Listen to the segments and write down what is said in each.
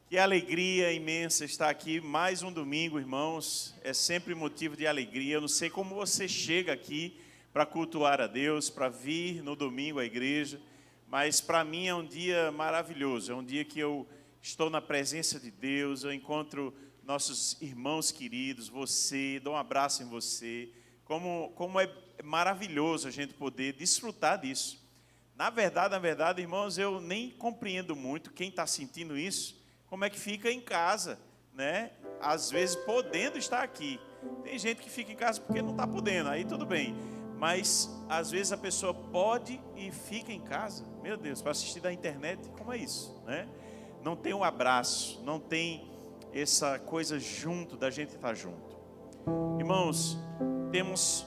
Que alegria imensa estar aqui mais um domingo, irmãos. É sempre motivo de alegria. Eu não sei como você chega aqui para cultuar a Deus, para vir no domingo à igreja, mas para mim é um dia maravilhoso. É um dia que eu estou na presença de Deus, eu encontro nossos irmãos queridos, você, dou um abraço em você. Como é maravilhoso a gente poder desfrutar disso. Na verdade, irmãos, eu nem compreendo muito quem está sentindo isso, como é que fica em casa, né? Às vezes podendo estar aqui. Tem gente que fica em casa porque não está podendo, aí tudo bem. Mas às vezes a pessoa pode e fica em casa. Meu Deus, para assistir da internet, como é isso, né? Não tem um abraço, não tem essa coisa junto, da gente estar junto. Irmãos, temos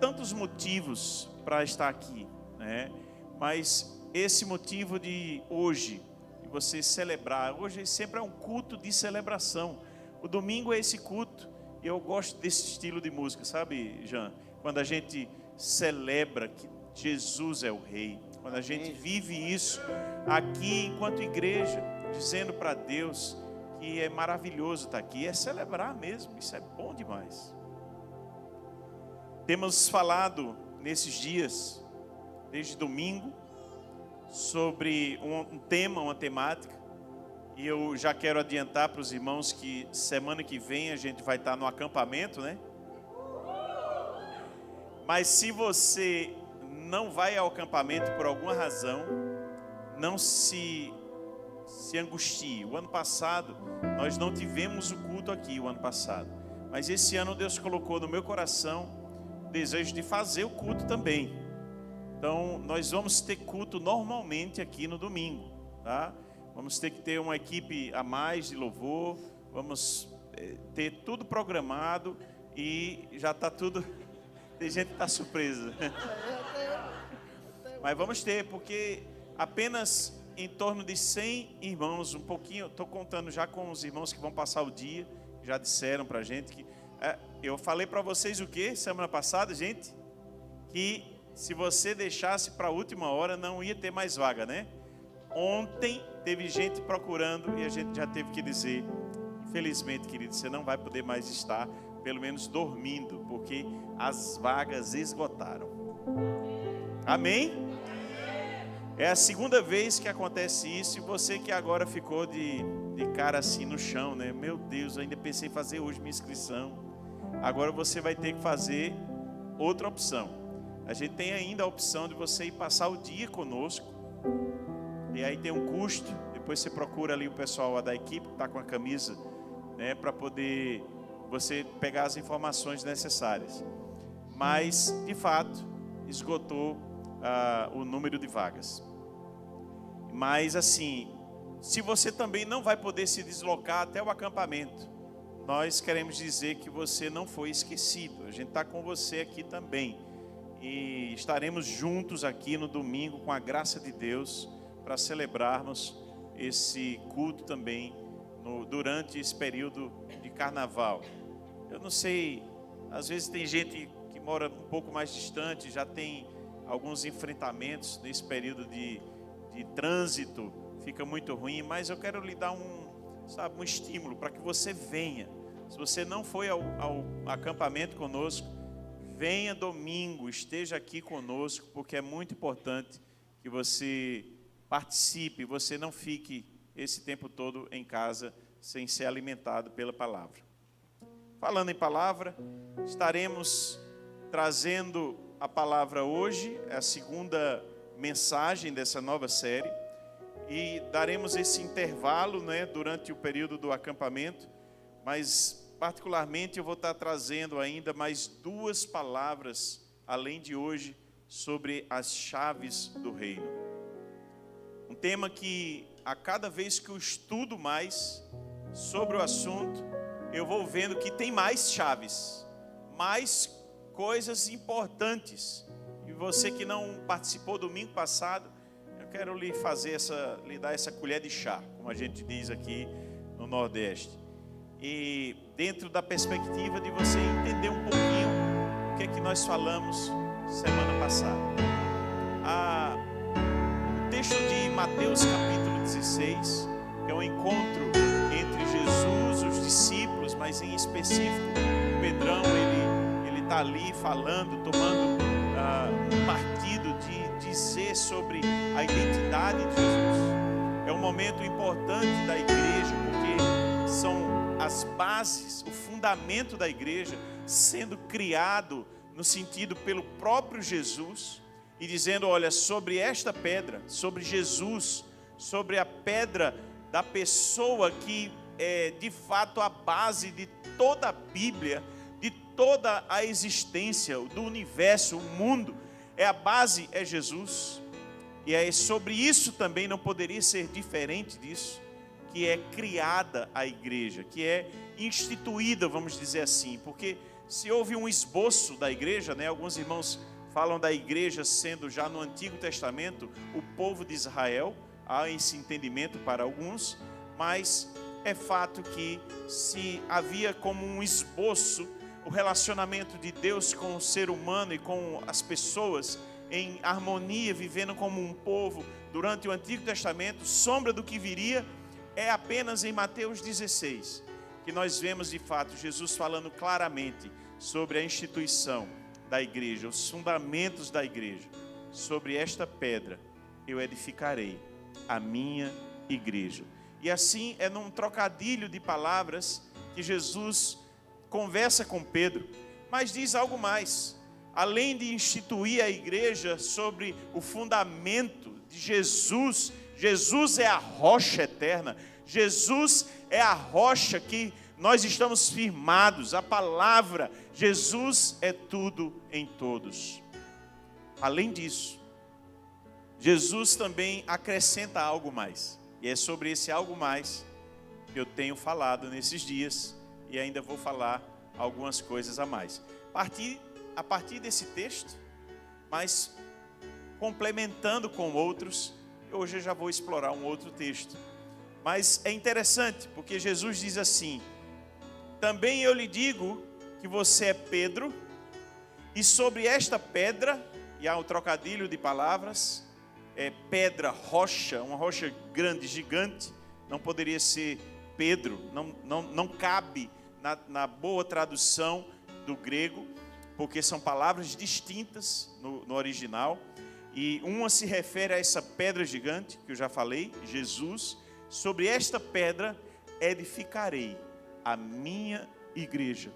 tantos motivos para estar aqui, né? Mas esse motivo de hoje, de você celebrar, hoje sempre é um culto de celebração. O domingo é esse culto, e eu gosto desse estilo de música, sabe, Jean? Quando a gente celebra que Jesus é o Rei, quando a gente vive isso aqui enquanto igreja, dizendo para Deus que é maravilhoso estar aqui, é celebrar mesmo, isso é bom demais. Temos falado nesses dias, desde domingo, sobre um tema, uma temática, e eu já quero adiantar para os irmãos que semana que vem a gente vai estar no acampamento, né? Mas se você não vai ao acampamento por alguma razão, não se angustie. O ano passado, nós não tivemos o culto aqui, o ano passado, mas esse ano Deus colocou no meu coração o desejo de fazer o culto também. Então, nós vamos ter culto normalmente aqui no domingo, tá? Vamos ter que ter uma equipe a mais de louvor, vamos ter tudo programado e já está tudo... Tem gente que está surpresa. Mas vamos ter, porque apenas em torno de 100 irmãos, um pouquinho, estou contando já com os irmãos que vão passar o dia, já disseram para a gente que... eu falei para vocês o quê? Semana passada, gente? Que... se você deixasse para a última hora, não ia ter mais vaga, né? Ontem teve gente procurando e a gente já teve que dizer, infelizmente, querido, você não vai poder mais estar, pelo menos dormindo, porque as vagas esgotaram. Amém? É a segunda vez que acontece isso e você que agora ficou de cara assim no chão, né? Meu Deus, eu ainda pensei em fazer hoje minha inscrição. Agora você vai ter que fazer outra opção. A gente tem ainda a opção de você ir passar o dia conosco. E aí tem um custo. Depois você procura ali o pessoal da equipe que está com a camisa, né, para poder você pegar as informações necessárias. Mas, de fato, esgotou o número de vagas. Mas, assim, se você também não vai poder se deslocar até o acampamento, nós queremos dizer que você não foi esquecido. A gente está com você aqui também. E estaremos juntos aqui no domingo com a graça de Deus para celebrarmos esse culto também durante esse período de carnaval. Eu não sei, às vezes tem gente que mora um pouco mais distante, já tem alguns enfrentamentos nesse período de trânsito, fica muito ruim, mas eu quero lhe dar um estímulo para que você venha. Se você não foi ao acampamento conosco, venha domingo, esteja aqui conosco, porque é muito importante que você participe, você não fique esse tempo todo em casa sem ser alimentado pela palavra. Falando em palavra, estaremos trazendo a palavra hoje, é a segunda mensagem dessa nova série, e daremos esse intervalo, né, durante o período do acampamento, mas particularmente eu vou estar trazendo ainda mais 2 palavras, além de hoje, sobre as chaves do reino. Um tema que a cada vez que eu estudo mais sobre o assunto, eu vou vendo que tem mais chaves, mais coisas importantes. E você que não participou domingo passado, eu quero lhe dar essa colher de chá, como a gente diz aqui no Nordeste. E dentro da perspectiva de você entender um pouquinho o que é que nós falamos semana passada. O texto de Mateus capítulo 16, que é um encontro mas em específico, o Pedrão, ele está ali falando, tomando um partido de dizer sobre a identidade de Jesus. É um momento importante da igreja, porque são as bases, o fundamento da igreja sendo criado no sentido pelo próprio Jesus, e dizendo, olha, sobre esta pedra, sobre Jesus, sobre a pedra da pessoa que é de fato a base de toda a Bíblia, de toda a existência, do universo, o mundo, a base é Jesus. E é sobre isso também, não poderia ser diferente disso, que é criada a igreja, que é instituída, vamos dizer assim, porque se houve um esboço da igreja, né, alguns irmãos falam da igreja sendo já no Antigo Testamento o povo de Israel, há esse entendimento para alguns, mas é fato que se havia como um esboço o relacionamento de Deus com o ser humano e com as pessoas em harmonia, vivendo como um povo durante o Antigo Testamento, sombra do que viria é apenas em Mateus 16, que nós vemos de fato Jesus falando claramente sobre a instituição da igreja, os fundamentos da igreja. Sobre esta pedra eu edificarei a minha igreja. E assim é num trocadilho de palavras que Jesus conversa com Pedro, mas diz algo mais. Além de instituir a igreja sobre o fundamento de Jesus, Jesus é a rocha eterna, Jesus é a rocha que nós estamos firmados, a palavra, Jesus é tudo em todos. Além disso, Jesus também acrescenta algo mais, e é sobre esse algo mais que eu tenho falado nesses dias, e ainda vou falar algumas coisas a mais. A partir desse texto, mas complementando com outros, hoje eu já vou explorar um outro texto. Mas é interessante, porque Jesus diz assim: também eu lhe digo que você é Pedro, e sobre esta pedra, e há um trocadilho de palavras, pedra, rocha, uma rocha grande, gigante, não poderia ser Pedro, não cabe na boa tradução do grego, porque são palavras distintas no original, e uma se refere a essa pedra gigante, que eu já falei, Jesus. Sobre esta pedra edificarei a minha igreja,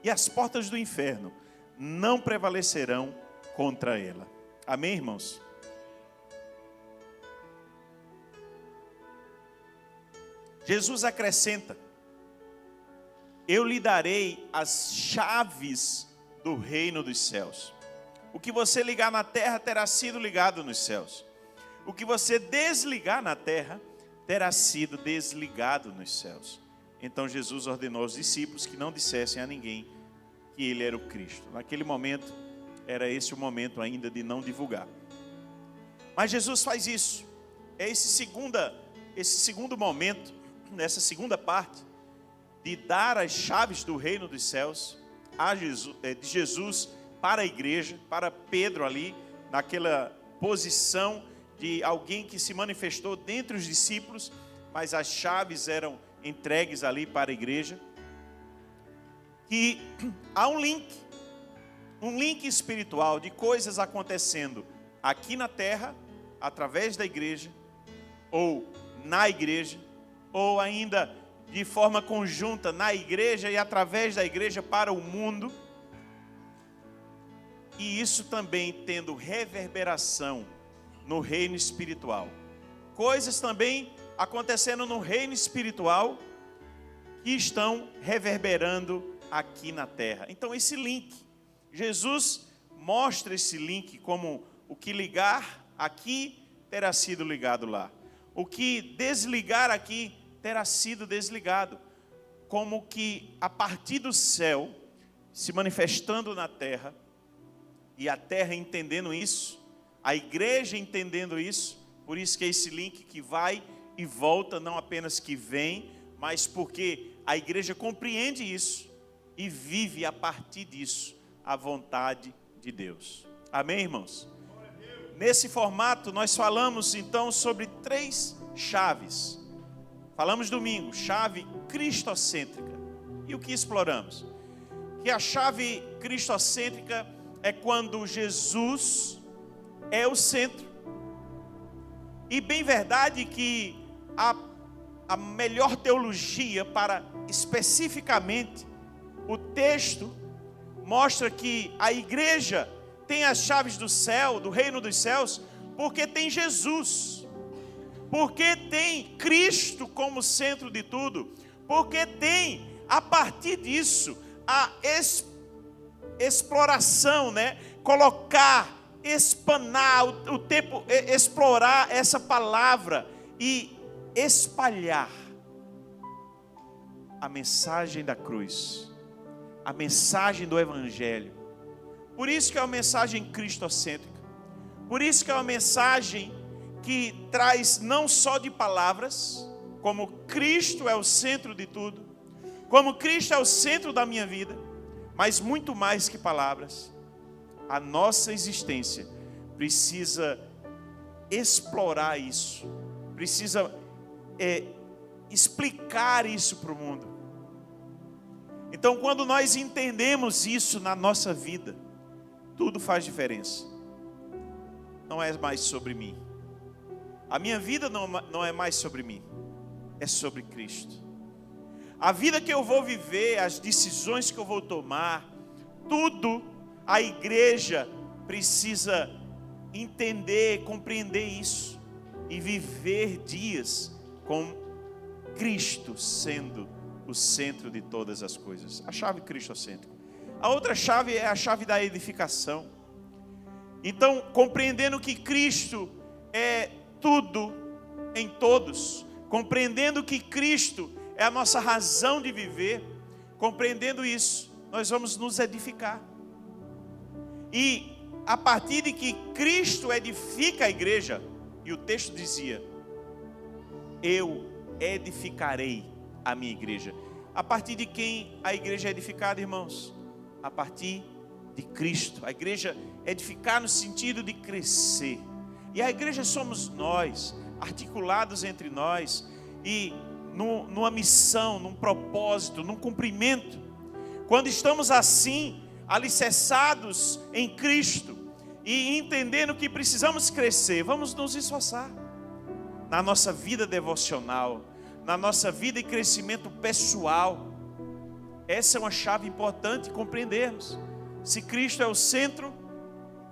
e as portas do inferno não prevalecerão contra ela. Amém, irmãos? Jesus acrescenta: eu lhe darei as chaves do reino dos céus. O que você ligar na terra terá sido ligado nos céus. O que você desligar na terra terá sido desligado nos céus. Então Jesus ordenou aos discípulos que não dissessem a ninguém que ele era o Cristo. Naquele momento, era esse o momento ainda de não divulgar. Mas Jesus faz isso. É esse segundo momento, nessa segunda parte, de dar as chaves do reino dos céus de Jesus para a igreja, para Pedro ali, naquela posição de alguém que se manifestou dentre os discípulos, mas as chaves eram entregues ali para a igreja. Que há um link espiritual de coisas acontecendo aqui na terra, através da igreja, ou na igreja, ou ainda de forma conjunta na igreja e através da igreja para o mundo. E isso também tendo reverberação no reino espiritual. Coisas também acontecendo no reino espiritual que estão reverberando aqui na terra. Então esse link, Jesus mostra esse link como o que ligar aqui terá sido ligado lá. O que desligar aqui terá sido desligado. Como que a partir do céu, se manifestando na terra, e a terra entendendo isso, a igreja entendendo isso, por isso que é esse link que vai e volta, não apenas que vem, mas porque a igreja compreende isso e vive a partir disso a vontade de Deus. Amém, irmãos? Nesse formato nós falamos então sobre 3 chaves. Falamos domingo, chave cristocêntrica. E o que exploramos? Que a chave cristocêntrica é quando Jesus é o centro. E bem verdade que a melhor teologia para especificamente o texto mostra que a igreja tem as chaves do céu, do reino dos céus, porque tem Jesus, porque tem Cristo como centro de tudo, porque tem, a partir disso, a exploração, né? Colocar, espanar o tempo, explorar essa palavra e espalhar a mensagem da cruz, a mensagem do evangelho. Por isso que é uma mensagem cristocêntrica. Por isso que é uma mensagem que traz não só de palavras, como Cristo é o centro de tudo, como Cristo é o centro da minha vida, mas muito mais que palavras. A nossa existência precisa explorar isso, precisa explicar isso para o mundo. Então, quando nós entendemos isso na nossa vida, tudo faz diferença. Não é mais sobre mim. A minha vida não é mais sobre mim, é sobre Cristo. A vida que eu vou viver, as decisões que eu vou tomar, tudo a igreja precisa entender, compreender isso e viver dias com Cristo sendo o centro de todas as coisas. A chave cristocêntrica. A outra chave é a chave da edificação. Então, compreendendo que Cristo é tudo em todos, compreendendo que Cristo é a nossa razão de viver, compreendendo isso, nós vamos nos edificar. E a partir de que Cristo edifica a igreja, e o texto dizia: eu edificarei a minha igreja. A partir de quem a igreja é edificada, irmãos? A partir de Cristo. A igreja é edificar no sentido de crescer. E a igreja somos nós, articulados entre nós, e numa missão, num propósito, num cumprimento. Quando estamos assim, alicerçados em Cristo, e entendendo que precisamos crescer, vamos nos esforçar na nossa vida devocional, na nossa vida e crescimento pessoal. Essa é uma chave importante compreendermos. Se Cristo é o centro,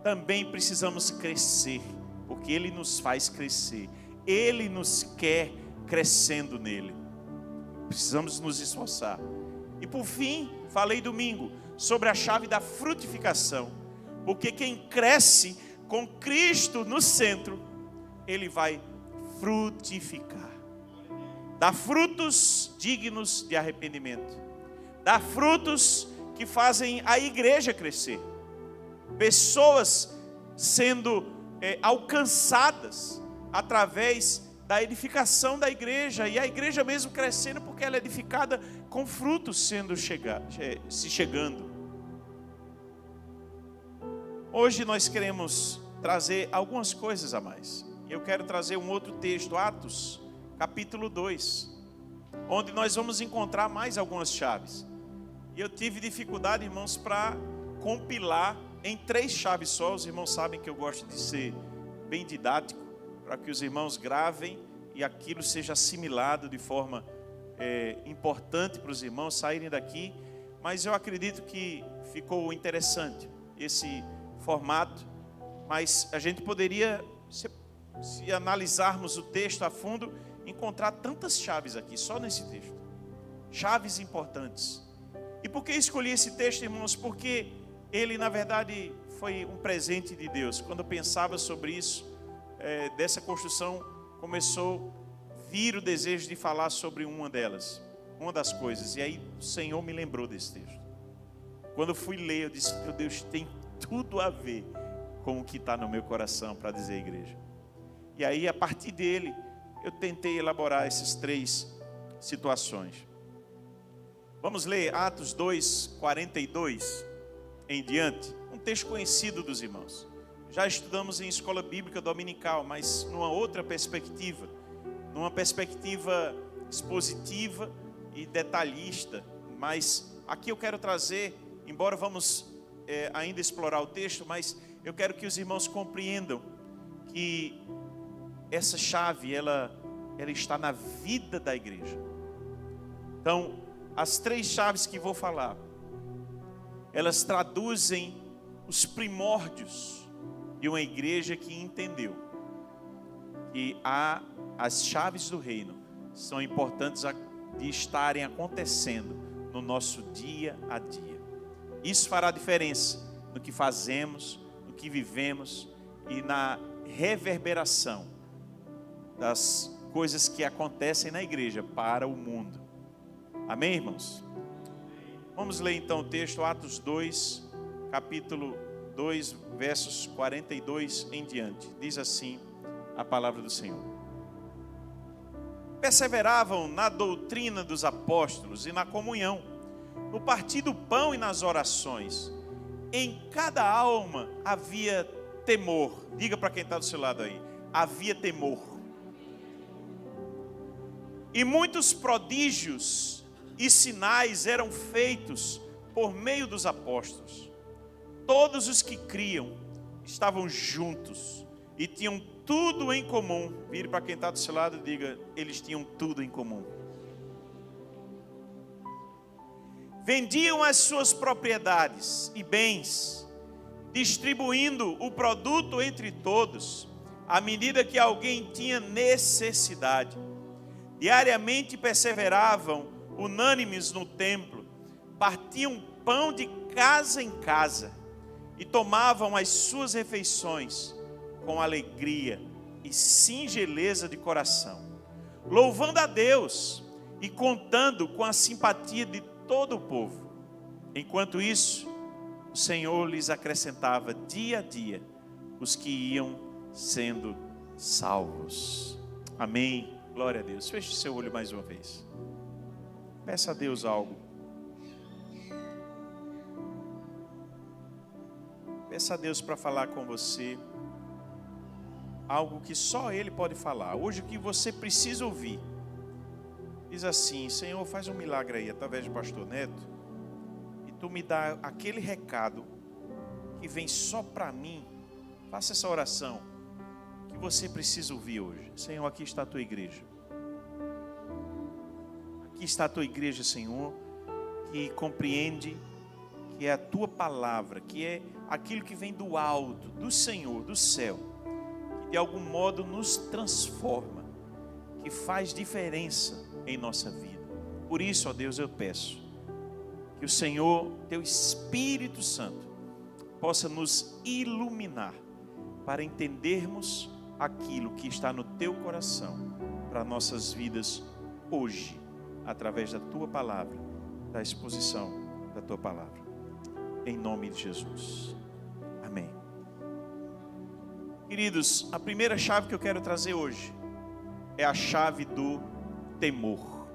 também precisamos crescer, porque Ele nos faz crescer. Ele nos quer crescendo nele. Precisamos nos esforçar. E por fim, falei domingo sobre a chave da frutificação, porque quem cresce com Cristo no centro, ele vai frutificar. Dá frutos dignos de arrependimento. Dá frutos que fazem a igreja crescer. Pessoas sendo alcançadas através da edificação da igreja. E a igreja mesmo crescendo porque ela é edificada com frutos se chegando. Hoje nós queremos trazer algumas coisas a mais. Eu quero trazer um outro texto, Atos, capítulo 2, onde nós vamos encontrar mais algumas chaves. E eu tive dificuldade, irmãos, para compilar em 3 chaves só. Os irmãos sabem que eu gosto de ser bem didático, para que os irmãos gravem e aquilo seja assimilado de forma importante para os irmãos saírem daqui. Mas eu acredito que ficou interessante esse formato. Mas a gente poderia, se analisarmos o texto a fundo, encontrar tantas chaves aqui, só nesse texto. Chaves importantes. E por que escolhi esse texto, irmãos? Porque ele, na verdade, foi um presente de Deus. Quando eu pensava sobre isso, dessa construção, começou a vir o desejo de falar sobre uma delas, uma das coisas. E aí o Senhor me lembrou desse texto. Quando eu fui ler, eu disse: meu Deus, tem tudo a ver com o que está no meu coração para dizer à igreja. E aí, a partir dele, eu tentei elaborar essas 3 situações. Vamos ler Atos 2, 42 em diante. Um texto conhecido dos irmãos. Já estudamos em escola bíblica dominical, mas numa outra perspectiva. Numa perspectiva expositiva e detalhista, mas aqui eu quero trazer, embora vamos ainda explorar o texto, mas eu quero que os irmãos compreendam que essa chave, ela está na vida da igreja. Então, as 3 chaves que vou falar, elas traduzem os primórdios de uma igreja que entendeu que as chaves do reino são importantes de estarem acontecendo no nosso dia a dia. Isso fará diferença no que fazemos, no que vivemos e na reverberação das coisas que acontecem na igreja para o mundo. Amém, irmãos? Vamos ler então o texto, Atos 2, capítulo 2, versos 42 em diante. Diz assim a palavra do Senhor. Perseveravam na doutrina dos apóstolos e na comunhão, no partir do pão e nas orações. Em cada alma havia temor. Diga para quem está do seu lado aí: havia temor. E muitos prodígios e sinais eram feitos por meio dos apóstolos. Todos os que criam estavam juntos e tinham tudo em comum. Vire para quem está do seu lado e diga: eles tinham tudo em comum. Vendiam as suas propriedades e bens, distribuindo o produto entre todos, à medida que alguém tinha necessidade. Diariamente perseveravam unânimes no templo, partiam pão de casa em casa e tomavam as suas refeições com alegria e singeleza de coração, louvando a Deus e contando com a simpatia de todo o povo. Enquanto isso, o Senhor lhes acrescentava dia a dia os que iam sendo salvos. Amém. Glória a Deus. Feche seu olho mais uma vez. Peça a Deus algo. Peça a Deus para falar com você algo que só Ele pode falar. Hoje o que você precisa ouvir. Diz assim: Senhor, faz um milagre aí através do pastor Neto, e tu me dá aquele recado que vem só para mim. Faça essa oração que você precisa ouvir hoje. Senhor, aqui está a tua igreja. Aqui está a tua igreja, Senhor, que compreende que é a tua palavra, que é aquilo que vem do alto, do Senhor, do céu, que de algum modo nos transforma, que faz diferença em nossa vida. Por isso, ó Deus, eu peço que o Senhor, teu Espírito Santo, possa nos iluminar para entendermos aquilo que está no teu coração para nossas vidas hoje, através da tua palavra, da exposição da tua palavra. Em nome de Jesus. Amém. Queridos, a primeira chave que eu quero trazer hoje é a chave do temor.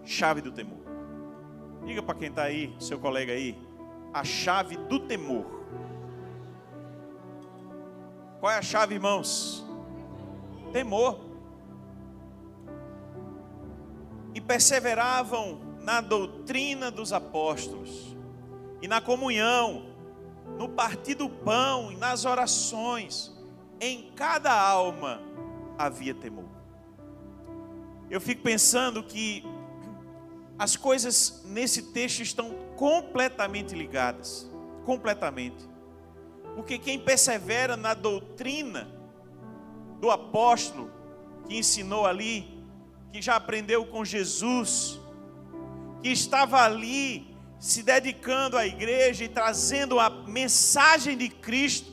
Chave do temor. Diga para quem está aí, seu colega aí, a chave do temor. Qual é a chave, irmãos? Temor. E perseveravam na doutrina dos apóstolos, e na comunhão, no partir do pão, e nas orações. Em cada alma havia temor. Eu fico pensando que as coisas nesse texto estão completamente ligadas. Completamente. Porque quem persevera na doutrina do apóstolo, que ensinou ali, que já aprendeu com Jesus, que estava ali se dedicando à igreja e trazendo a mensagem de Cristo,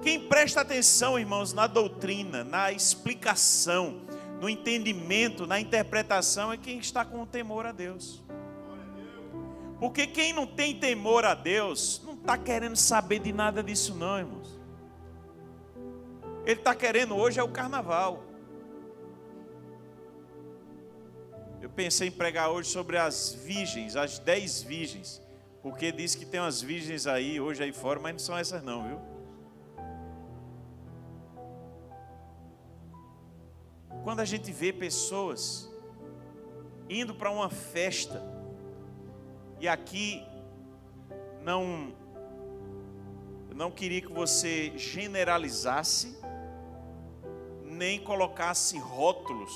quem presta atenção, irmãos, na doutrina, na explicação, no entendimento, na interpretação, é quem está com temor a Deus. Porque quem não tem temor a Deus, não está querendo saber de nada disso não, irmãos. Ele está querendo hoje é o carnaval. Eu pensei em pregar hoje sobre as virgens, as 10 virgens. Porque diz que tem umas virgens aí, hoje aí fora, mas não são essas não, viu? Quando a gente vê pessoas indo para uma festa E aqui eu não queria que você generalizasse, nem colocasse rótulos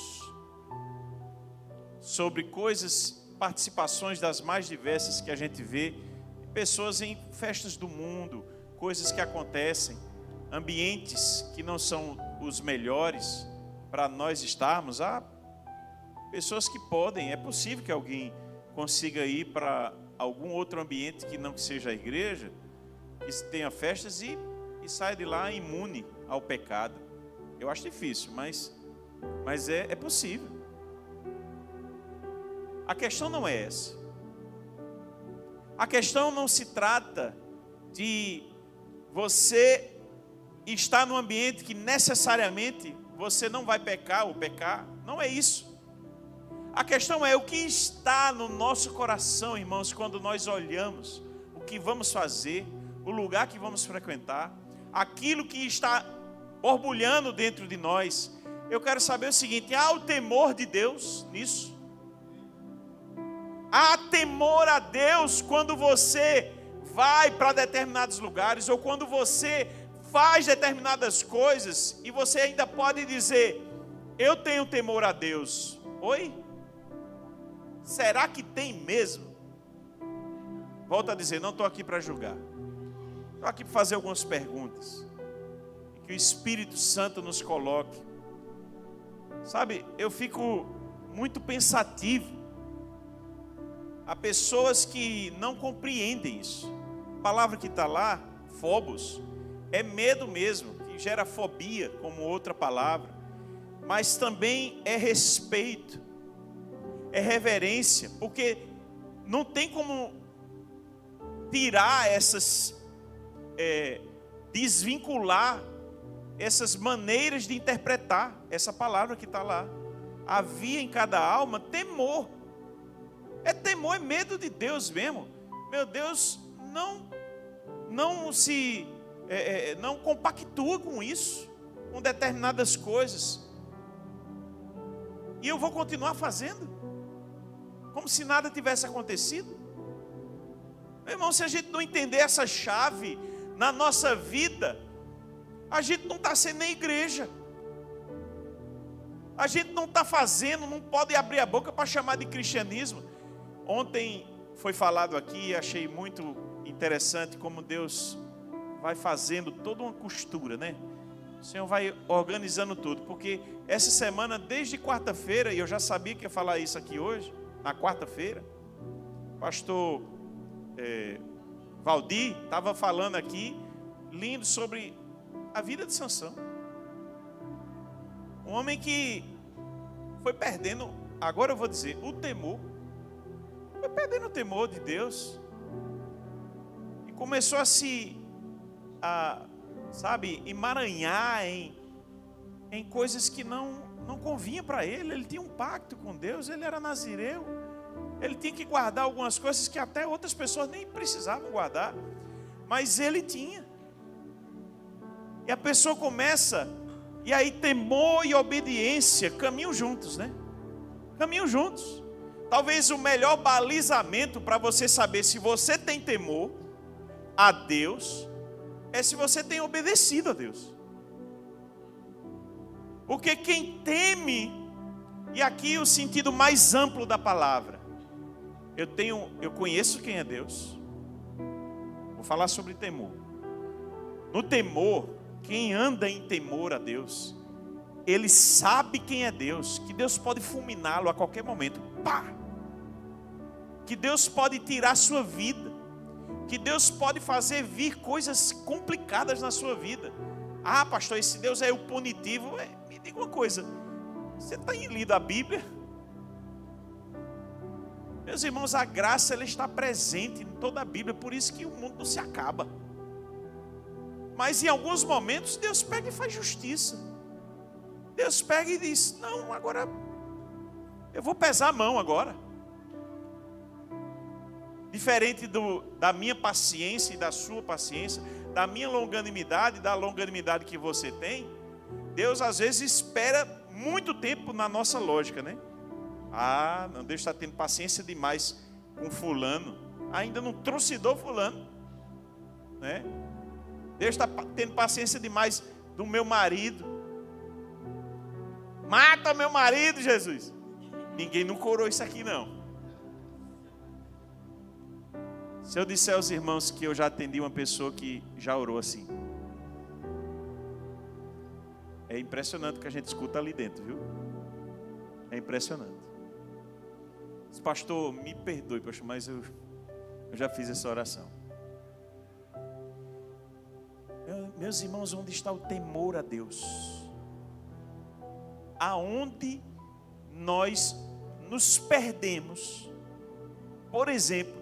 sobre coisas, participações das mais diversas que a gente vê, pessoas em festas do mundo, coisas que acontecem, ambientes que não são os melhores para nós estarmos. Há pessoas que podem, é possível que alguém consiga ir para algum outro ambiente que não seja a igreja, que tenha festas e saia de lá imune ao pecado. Eu acho difícil, mas é possível. A questão não é essa. A questão não se trata de você estar num ambiente que necessariamente você não vai pecar ou pecar. Não é isso. A questão é o que está no nosso coração, irmãos, quando nós olhamos o que vamos fazer, o lugar que vamos frequentar, aquilo que está borbulhando dentro de nós. Eu quero saber o seguinte: há o temor de Deus nisso? Há temor a Deus quando você vai para determinados lugares, ou quando você faz determinadas coisas, e você ainda pode dizer: eu tenho temor a Deus. Oi? Será que tem mesmo? Volto a dizer, não estou aqui para julgar. Estou aqui para fazer algumas perguntas. E que o Espírito Santo nos coloque. Sabe, eu fico muito pensativo. Há pessoas que não compreendem isso. A palavra que está lá, phobos, é medo mesmo, que gera fobia, como outra palavra. Mas também é respeito, é reverência, porque não tem como tirar desvincular essas maneiras de interpretar essa palavra que está lá. Havia em cada alma temor. É temor, é medo de Deus mesmo. Meu Deus, não compactua com isso, com determinadas coisas. E eu vou continuar fazendo, como se nada tivesse acontecido. Meu irmão, se a gente não entender essa chave na nossa vida, a gente não está sendo nem igreja. A gente não está fazendo, não pode abrir a boca para chamar de cristianismo. Ontem foi falado aqui, achei muito interessante como Deus vai fazendo toda uma costura, né? O Senhor vai organizando tudo, porque essa semana, desde quarta-feira, e eu já sabia que ia falar isso aqui hoje, na quarta-feira, o pastor Valdir estava falando aqui, lindo, sobre a vida de Sansão. Um homem que foi perdendo, agora eu vou dizer, o temor. Foi perdendo o temor de Deus. E começou a emaranhar em coisas que não convinha para ele. Ele tinha um pacto com Deus, ele era nazireu. Ele tinha que guardar algumas coisas que até outras pessoas nem precisavam guardar. Mas ele tinha. E a pessoa começa, e aí temor e obediência caminham juntos, né? Caminham juntos. Talvez o melhor balizamento para você saber se você tem temor a Deus é se você tem obedecido a Deus. Porque quem teme, e aqui o sentido mais amplo da palavra, eu conheço quem é Deus. Vou falar sobre temor. No temor, quem anda em temor a Deus, ele sabe quem é Deus, que Deus pode fulminá-lo a qualquer momento. Pá! Que Deus pode tirar a sua vida, que Deus pode fazer vir coisas complicadas na sua vida. Ah, pastor, esse Deus é o punitivo. Me diga uma coisa, você tem lido a Bíblia? Meus irmãos, a graça ela está presente em toda a Bíblia, por isso que o mundo não se acaba. Mas em alguns momentos Deus pega e faz justiça. Deus pega e diz: não, agora eu vou pesar a mão agora. Diferente da minha paciência e da sua paciência, da minha longanimidade e da longanimidade que você tem, Deus às vezes espera muito tempo na nossa lógica, né? Ah, não, Deus está tendo paciência demais com fulano. ainda não trucidou fulano, né? Deus está tendo paciência demais do meu marido. Mata meu marido, Jesus. Ninguém não orou isso aqui, não. Se eu disser aos irmãos que eu já atendi uma pessoa que já orou assim, é impressionante o que a gente escuta ali dentro, viu? É impressionante. Pastor, me perdoe, pastor, mas eu já fiz essa oração. Meus irmãos, onde está o temor a Deus? Aonde nós nos perdemos, por exemplo,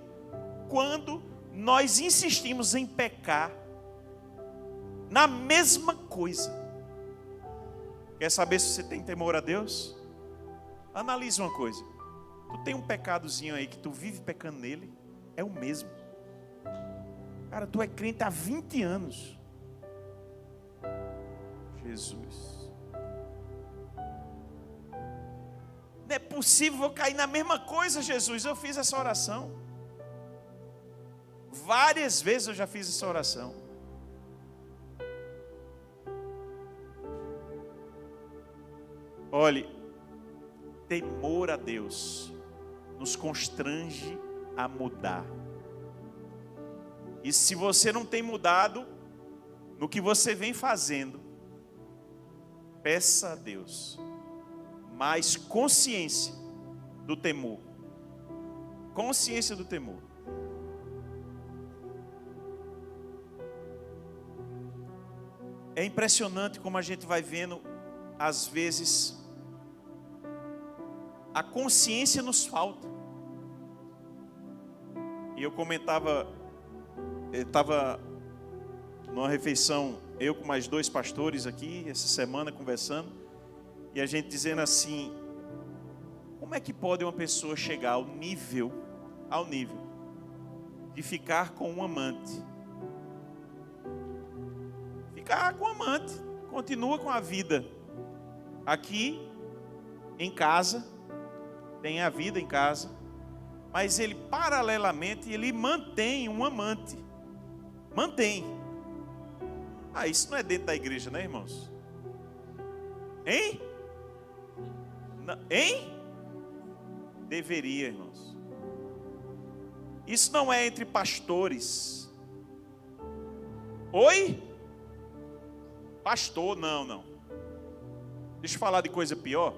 quando nós insistimos em pecar na mesma coisa. Quer saber se você tem temor a Deus? Analise uma coisa. Tu tem um pecadozinho aí que tu vive pecando nele, é o mesmo. Cara, tu é crente há 20 anos. Jesus. Não é possível eu cair na mesma coisa, Jesus. Eu fiz essa oração. Várias vezes eu já fiz essa oração. Olhe, temor a Deus nos constrange a mudar. E se você não tem mudado no que você vem fazendo, peça a Deus mais consciência do temor. Consciência do temor. É impressionante como a gente vai vendo, às vezes, a consciência nos falta. E eu comentava, eu estava numa refeição, eu com mais 2 pastores aqui, essa semana, conversando, e a gente dizendo assim, como é que pode uma pessoa chegar ao nível de ficar com um amante? Ficar com um amante, continua com a vida aqui, em casa, tem a vida em casa, mas ele paralelamente, ele mantém um amante, mantém. Isso não é dentro da igreja, né, irmãos? Hein? Hein? Deveria, irmãos. Isso não é entre pastores. Oi? Pastor, não. Deixa eu falar de coisa pior.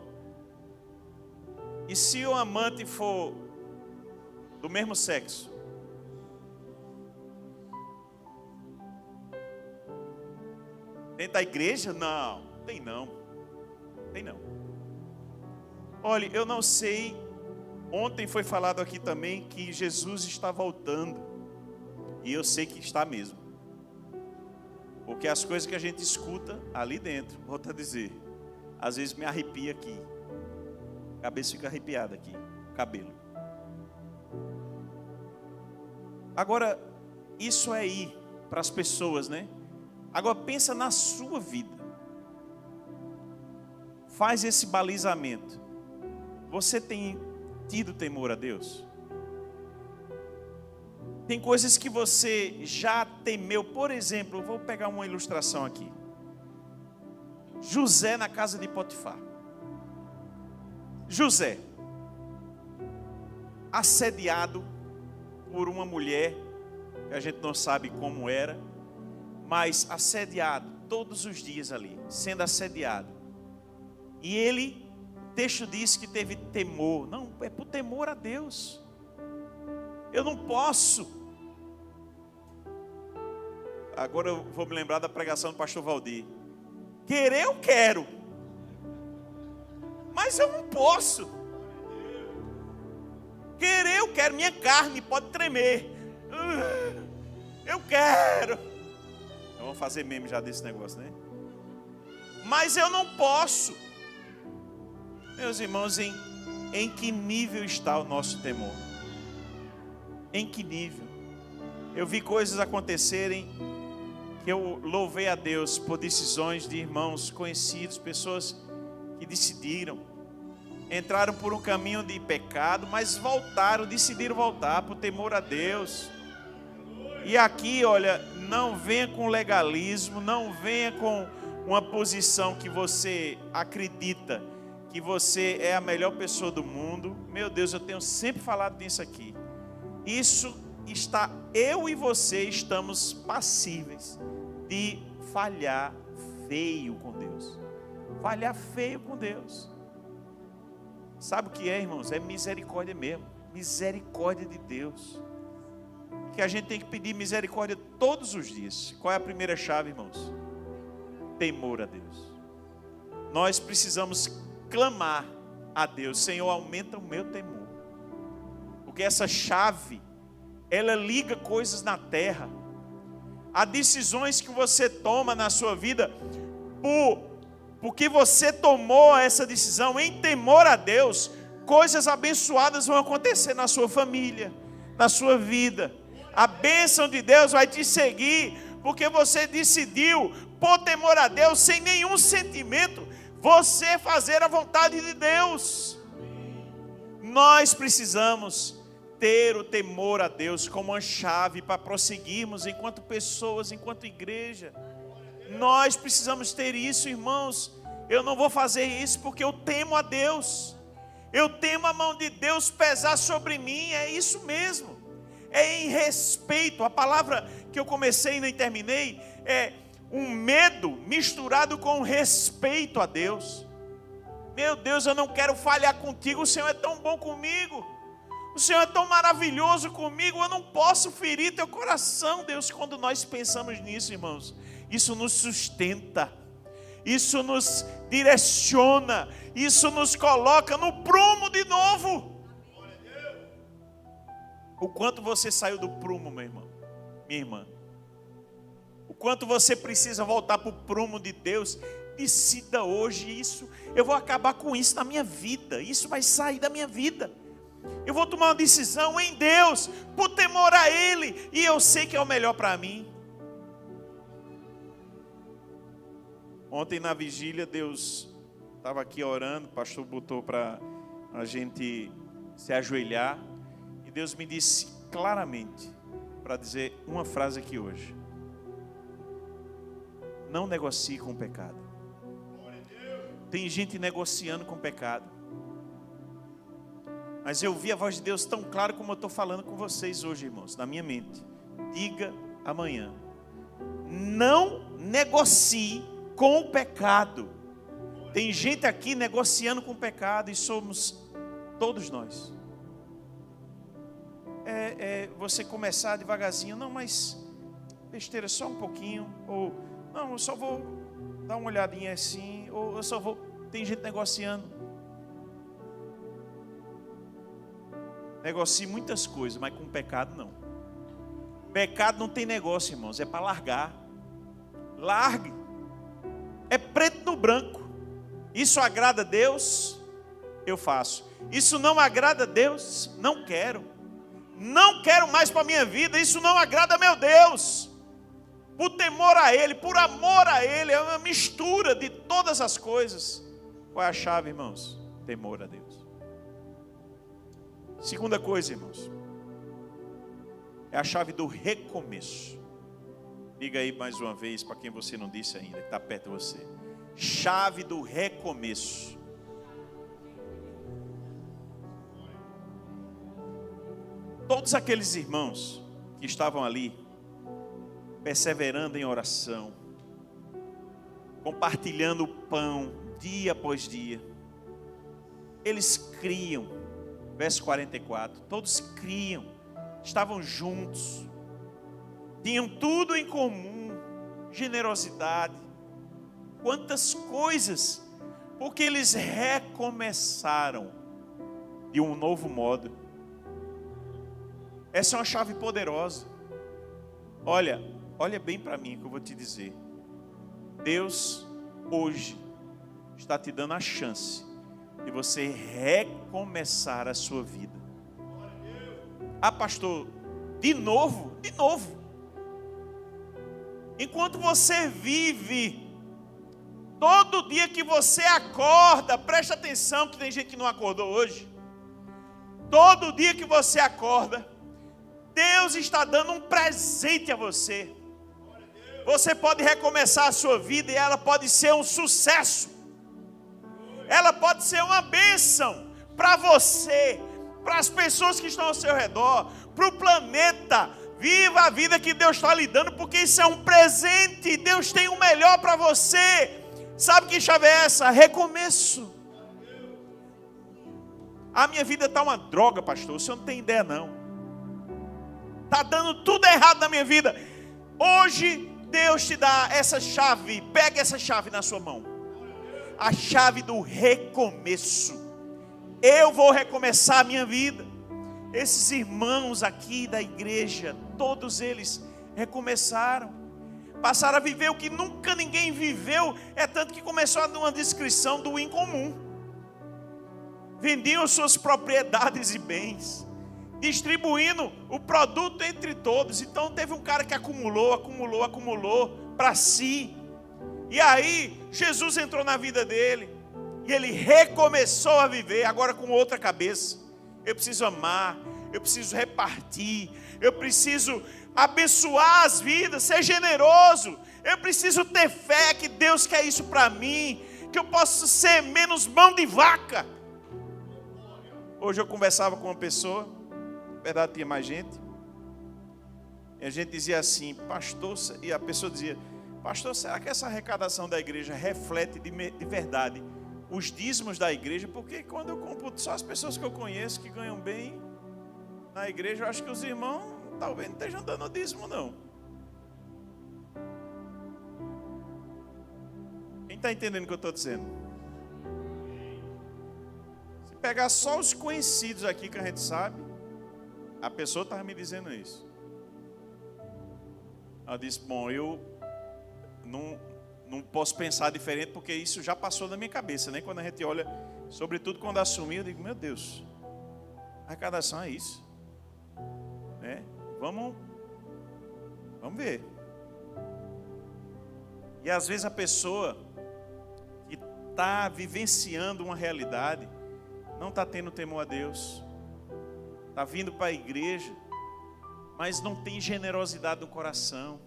E se o amante for do mesmo sexo? Dentro da igreja? Não, tem não. Olha, eu não sei, ontem foi falado aqui também que Jesus está voltando. E eu sei que está mesmo. Porque as coisas que a gente escuta ali dentro, volto a dizer, às vezes me arrepia aqui. A cabeça fica arrepiada aqui, o cabelo. Agora, isso é ir para as pessoas, né? Agora pensa na sua vida. Faz esse balizamento. Você tem tido temor a Deus? Tem coisas que você já temeu. Por exemplo, vou pegar uma ilustração aqui. José na casa de Potifar. José, assediado por uma mulher, que a gente não sabe como era, mas assediado todos os dias ali, sendo assediado. E ele, o texto diz que teve temor. Não, é por temor a Deus. Eu não posso. Agora eu vou me lembrar da pregação do pastor Valdir. Querer eu quero, mas eu não posso. Querer eu quero, minha carne pode tremer. Eu quero. Vamos fazer meme já desse negócio, né? Mas eu não posso. Meus irmãos, em que nível está o nosso temor? Em que nível? Eu vi coisas acontecerem que eu louvei a Deus por decisões de irmãos conhecidos, pessoas que decidiram. entraram por um caminho de pecado, mas voltaram, decidiram voltar por temor a Deus. E aqui, olha, não venha com legalismo, não venha com uma posição que você acredita que você é a melhor pessoa do mundo. Meu Deus, eu tenho sempre falado nisso aqui. Isso está, eu e você estamos passíveis de falhar feio com Deus. Falhar feio com Deus. Sabe o que é, irmãos? É misericórdia mesmo. Misericórdia de Deus. Que a gente tem que pedir misericórdia todos os dias. Qual é a primeira chave, irmãos? Temor a Deus. Nós precisamos clamar a Deus: Senhor, aumenta o meu temor. Porque essa chave, ela liga coisas na terra. Há decisões que você toma na sua vida porque você tomou essa decisão em temor a Deus. Coisas abençoadas vão acontecer na sua família, na sua vida. A bênção de Deus vai te seguir, porque você decidiu, por temor a Deus, sem nenhum sentimento, você fazer a vontade de Deus. Nós precisamos ter o temor a Deus como uma chave para prosseguirmos enquanto pessoas, enquanto igreja. Nós precisamos ter isso, irmãos. Eu não vou fazer isso porque eu temo a Deus. Eu temo a mão de Deus pesar sobre mim, é isso mesmo. É em respeito. A palavra que eu comecei e nem terminei é um medo misturado com respeito a Deus. Meu Deus, eu não quero falhar contigo, o Senhor é tão bom comigo, o Senhor é tão maravilhoso comigo, eu não posso ferir teu coração, Deus. Quando nós pensamos nisso, irmãos, isso nos sustenta, isso nos direciona, isso nos coloca no prumo de novo. O quanto você saiu do prumo, meu irmão, minha irmã. O quanto você precisa voltar para o prumo de Deus. Decida hoje isso. Eu vou acabar com isso na minha vida. Isso vai sair da minha vida. Eu vou tomar uma decisão em Deus, por temor a Ele. E eu sei que é o melhor para mim. Ontem na vigília, Deus estava aqui orando. O pastor botou para a gente se ajoelhar. E Deus me disse claramente para dizer uma frase aqui hoje: não negocie com o pecado. Tem gente negociando com o pecado, mas eu vi a voz de Deus tão claro como eu estou falando com vocês hoje, irmãos, na minha mente. Diga amanhã: não negocie com o pecado. Tem gente aqui negociando com o pecado e somos todos nós. Você começar devagarzinho, não, mas besteira, só um pouquinho, ou não, eu só vou dar uma olhadinha assim, ou eu só vou. Tem gente negociando. Negocie muitas coisas, mas com pecado não. Pecado não tem negócio, irmãos, é para largar. Largue. É preto no branco. Isso agrada a Deus? Eu faço. Isso não agrada a Deus? Não quero. Não quero mais para a minha vida. Isso não agrada a meu Deus. Por temor a Ele, por amor a Ele, é uma mistura de todas as coisas. Qual é a chave, irmãos? Temor a Deus. Segunda coisa, irmãos, é a chave do recomeço. Diga aí mais uma vez para quem você não disse ainda, que está perto de você. Chave do recomeço. Todos aqueles irmãos que estavam ali, perseverando em oração, compartilhando o pão dia após dia, eles criam. Verso 44, todos criam, estavam juntos, tinham tudo em comum, generosidade, quantas coisas, porque eles recomeçaram de um novo modo. Essa é uma chave poderosa. Olha bem para mim que eu vou te dizer. Deus hoje está te dando a chance de você recomeçar a sua vida. Ah, pastor, de novo? De novo. Enquanto você vive Todo dia que você acorda, preste atenção que tem gente que não acordou hoje. Todo dia que você acorda, Deus está dando um presente a você. Você pode recomeçar a sua vida e ela pode ser um sucesso. Ela pode ser uma bênção para você, para as pessoas que estão ao seu redor, para o planeta. Viva a vida que Deus está lhe dando, porque isso é um presente. Deus tem o melhor para você. Sabe que chave é essa? Recomeço. A minha vida está uma droga, pastor. O senhor não tem ideia, não. Está dando tudo errado na minha vida. Hoje, Deus te dá essa chave. Pega essa chave na sua mão. A chave do recomeço. Eu vou recomeçar a minha vida. Esses irmãos aqui da igreja, todos eles recomeçaram. Passaram a viver o que nunca ninguém viveu. É tanto que começou a dar uma descrição do incomum. Vendiam suas propriedades e bens, distribuindo o produto entre todos. Então teve um cara que acumulou para si. E aí Jesus entrou na vida dele e ele recomeçou a viver agora com outra cabeça. Eu preciso amar, eu preciso repartir, eu preciso abençoar as vidas, ser generoso. Eu preciso ter fé que Deus quer isso para mim, que eu posso ser menos mão de vaca. Hoje eu conversava com uma pessoa, na verdade tinha mais gente, e a gente dizia assim, pastor, e a pessoa dizia, pastor, será que essa arrecadação da igreja reflete de verdade os dízimos da igreja? Porque quando eu computo só as pessoas que eu conheço que ganham bem na igreja, eu acho que os irmãos talvez não estejam dando dízimo, não. Quem está entendendo o que eu estou dizendo? Pegar só os conhecidos aqui que a gente sabe, a pessoa estava me dizendo isso. Ela disse, bom, eu não posso pensar diferente, porque isso já passou na minha cabeça, né? Quando a gente olha, sobretudo quando assumi, eu digo, meu Deus, a arrecadação é isso, né? Vamos ver. E às vezes a pessoa que está vivenciando uma realidade, não está tendo temor a Deus, está vindo para a igreja, mas não tem generosidade no coração.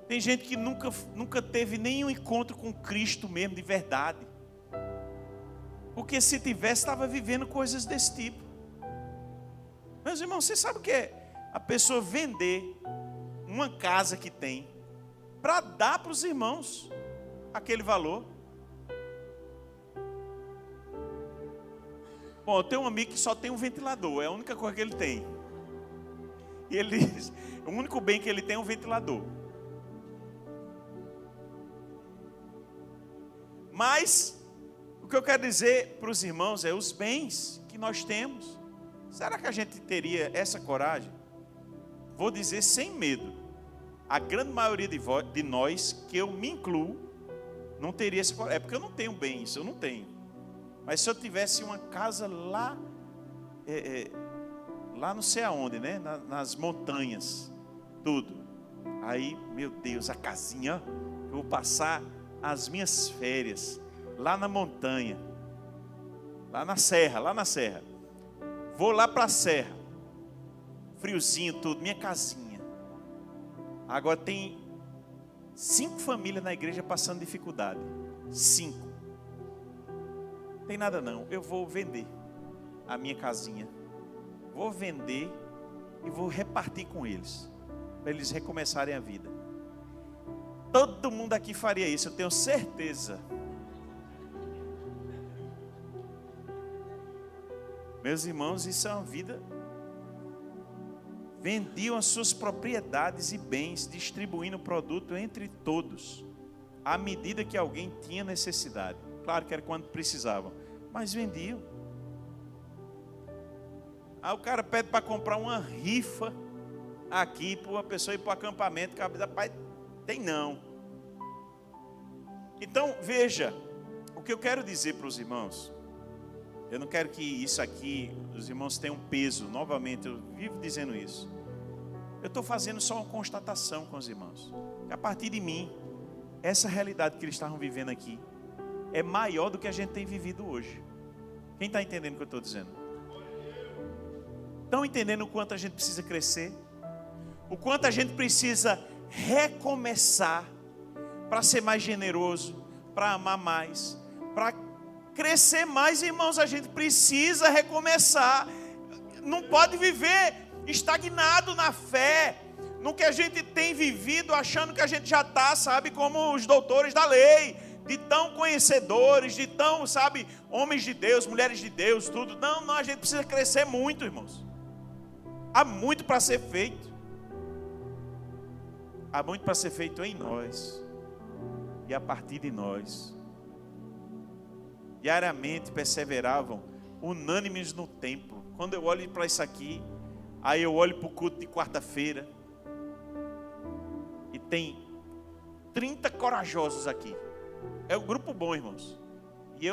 Tem gente que nunca teve nenhum encontro com Cristo mesmo, de verdade. Porque se tivesse, estava vivendo coisas desse tipo. Meus irmãos, você sabe o que é? A pessoa vender uma casa que tem, para dar para os irmãos aquele valor. Bom, eu tenho um amigo que só tem um ventilador, é a única coisa que ele tem. E ele diz, o único bem que ele tem é um ventilador. Mas, o que eu quero dizer para os irmãos é os bens que nós temos. Será que a gente teria essa coragem? Vou dizer sem medo. A grande maioria de nós, que eu me incluo, não teria essa coragem. É porque eu não tenho bens, eu não tenho. Mas se eu tivesse uma casa lá, lá não sei aonde, né? Nas montanhas, tudo. Aí, meu Deus, a casinha, eu vou passar as minhas férias lá na montanha, lá na serra. Vou lá para a serra, friozinho tudo, minha casinha. Agora tem 5 famílias na igreja passando dificuldade. 5. Tem nada não, eu vou vender a minha casinha, vou vender e vou repartir com eles, para eles recomeçarem a vida. Todo mundo aqui faria isso, eu tenho certeza. Meus irmãos, isso é uma vida. Vendiam as suas propriedades e bens, distribuindo o produto entre todos, à medida que alguém tinha necessidade. Claro que era quando precisavam, mas vendiam. Aí o cara pede para comprar uma rifa aqui para uma pessoa ir para o acampamento. Pai, tem não. Então veja, o que eu quero dizer para os irmãos, eu não quero que isso aqui, os irmãos tenham peso, novamente, eu vivo dizendo isso. Eu estou fazendo só uma constatação com os irmãos, que a partir de mim, essa realidade que eles estavam vivendo aqui é maior do que a gente tem vivido hoje. Quem está entendendo o que eu estou dizendo? Estão entendendo o quanto a gente precisa crescer? O quanto a gente precisa recomeçar para ser mais generoso, para amar mais, para crescer mais, irmãos. A gente precisa recomeçar. Não pode viver estagnado na fé, no que a gente tem vivido, achando que a gente já está, sabe, como os doutores da lei, de tão conhecedores, de tão, sabe, homens de Deus, mulheres de Deus, tudo. Não, a gente precisa crescer muito, irmãos. Há muito para ser feito. Há muito para ser feito em nós e a partir de nós. Diariamente perseveravam unânimes no templo. Quando eu olho para isso aqui, aí eu olho para o culto de quarta-feira e tem 30 corajosos aqui. É um grupo bom, irmãos. E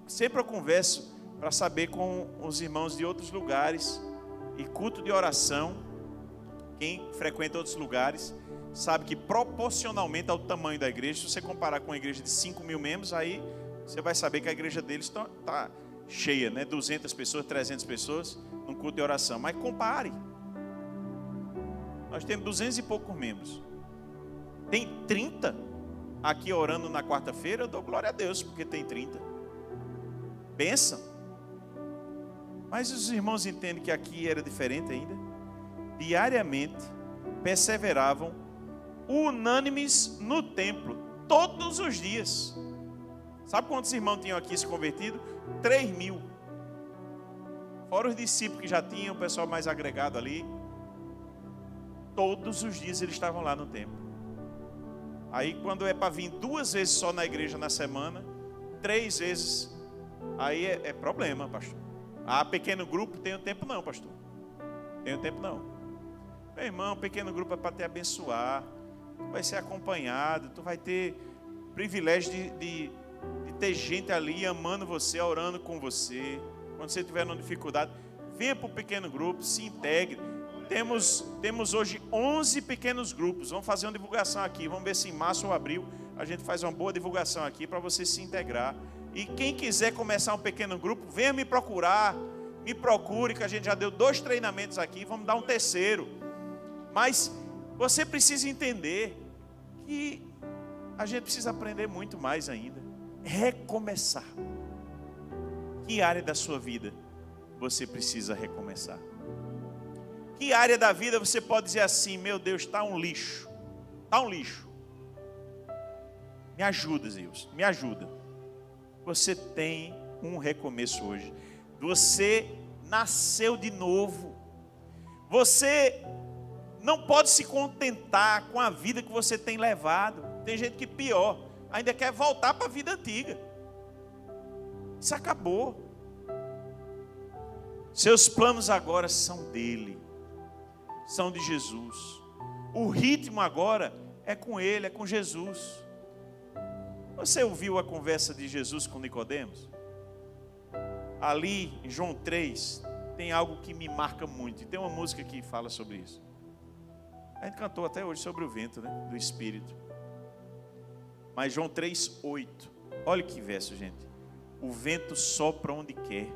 sempre eu converso para saber com os irmãos de outros lugares. E culto de oração, quem frequenta outros lugares, sabe que proporcionalmente ao tamanho da igreja, se você comparar com uma igreja de 5.000 membros, aí você vai saber que a igreja deles está cheia, né? 200 pessoas, 300 pessoas num culto de oração. Mas compare. Nós temos 200 e poucos membros. Tem 30 aqui orando na quarta-feira. Eu dou glória a Deus, porque tem 30. Bênção. Mas os irmãos entendem que aqui era diferente ainda. Diariamente perseveravam unânimes no templo, todos os dias. Sabe quantos irmãos tinham aqui se convertido? 3.000. Fora os discípulos que já tinham, o pessoal mais agregado ali. Todos os dias eles estavam lá no templo. Aí quando é para vir 2 vezes só na igreja na semana, 3 vezes, aí é problema, pastor. Pequeno grupo, tenho tempo não, pastor. Tenho tempo não. Meu irmão, pequeno grupo é para te abençoar. Tu vai ser acompanhado, tu vai ter privilégio de ter gente ali amando você, orando com você. Quando você estiver numa dificuldade, venha para o pequeno grupo, se integre. Temos hoje 11 pequenos grupos. Vamos fazer uma divulgação aqui. Vamos ver se em março ou abril a gente faz uma boa divulgação aqui para você se integrar. E quem quiser começar um pequeno grupo, venha me procurar. Me procure, que a gente já deu 2 treinamentos aqui. Vamos dar um 3º. Mas você precisa entender que a gente precisa aprender muito mais ainda. Recomeçar. Que área da sua vida você precisa recomeçar? Que área da vida você pode dizer assim: meu Deus, está um lixo. Está um lixo. Me ajuda, Deus, me ajuda. Você tem um recomeço hoje. Você nasceu de novo. Você não pode se contentar com a vida que você tem levado. Tem gente que pior, ainda quer voltar para a vida antiga. Isso acabou. Seus planos agora são dele. São de Jesus. O ritmo agora é com ele, é com Jesus. Você ouviu a conversa de Jesus com Nicodemos? Ali em João 3 tem algo que me marca muito. E tem uma música que fala sobre isso. A gente cantou até hoje sobre o vento, né? Do Espírito. Mas João 3:8. Olha que verso, gente. O vento sopra onde quer.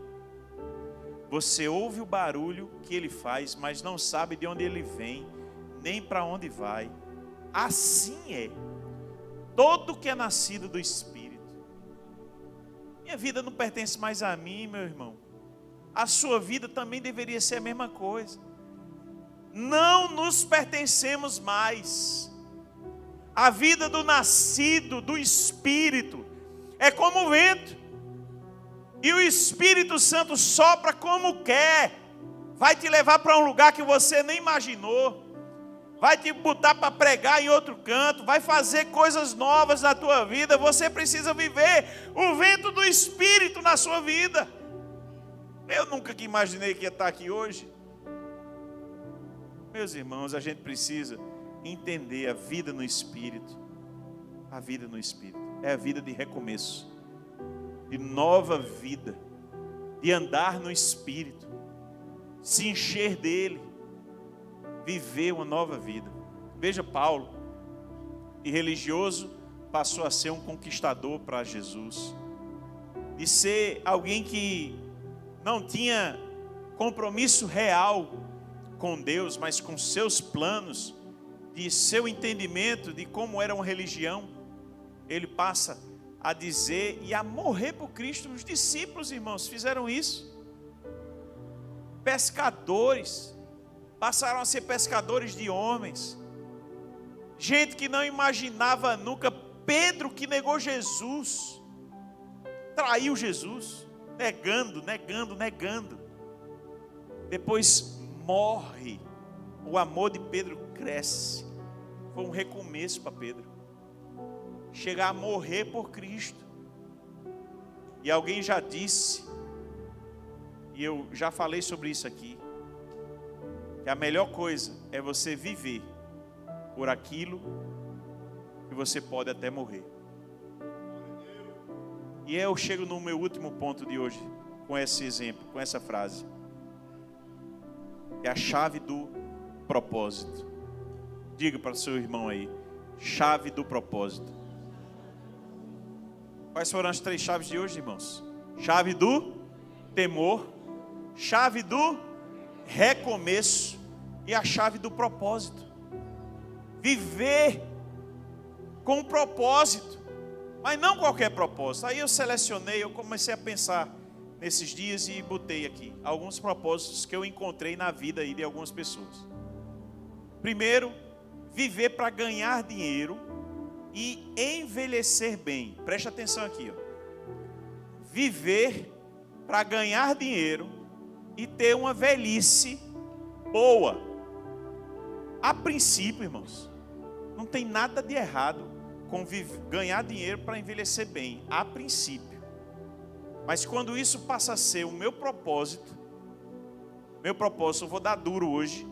Você ouve o barulho que ele faz, mas não sabe de onde ele vem, nem para onde vai. Assim é todo que é nascido do Espírito. Minha vida não pertence mais a mim, meu irmão. A sua vida também deveria ser a mesma coisa. Não nos pertencemos mais. A vida do nascido do Espírito é como o vento. E o Espírito Santo sopra como quer. Vai te levar para um lugar que você nem imaginou. Vai te botar para pregar em outro canto. Vai fazer coisas novas na tua vida. Você precisa viver o vento do Espírito na sua vida. Eu nunca que imaginei que ia estar aqui hoje. Meus irmãos, a gente precisa entender a vida no Espírito. A vida no Espírito é a vida de recomeço, de nova vida, de andar no Espírito, se encher dele, viver uma nova vida. Veja Paulo, de religioso passou a ser um conquistador para Jesus, de ser alguém que não tinha compromisso real com Deus, mas com seus planos, de seu entendimento de como era uma religião, ele passa a dizer e a morrer por Cristo. Os discípulos, irmãos, fizeram isso. Pescadores, passaram a ser pescadores de homens. Gente que não imaginava nunca. Pedro, que negou Jesus, traiu Jesus, negando. Depois morre. O amor de Pedro cresce. Foi um recomeço para Pedro. Chegar a morrer por Cristo. E alguém já disse, e eu já falei sobre isso aqui, que a melhor coisa é você viver por aquilo que você pode até morrer. E eu chego no meu último ponto de hoje, com esse exemplo, com essa frase. É a chave do propósito. Diga para o seu irmão aí, chave do propósito. Quais foram as 3 chaves de hoje, irmãos? Chave do temor, chave do recomeço e a chave do propósito. Viver com propósito, mas não qualquer propósito. Aí eu selecionei, eu comecei a pensar nesses dias e botei aqui alguns propósitos que eu encontrei na vida aí de algumas pessoas. Primeiro, viver para ganhar dinheiro e envelhecer bem. Preste atenção aqui, ó. Viver para ganhar dinheiro e ter uma velhice boa. A princípio, irmãos, não tem nada de errado com ganhar dinheiro para envelhecer bem, a princípio. Mas quando isso passa a ser o meu propósito, eu vou dar duro hoje,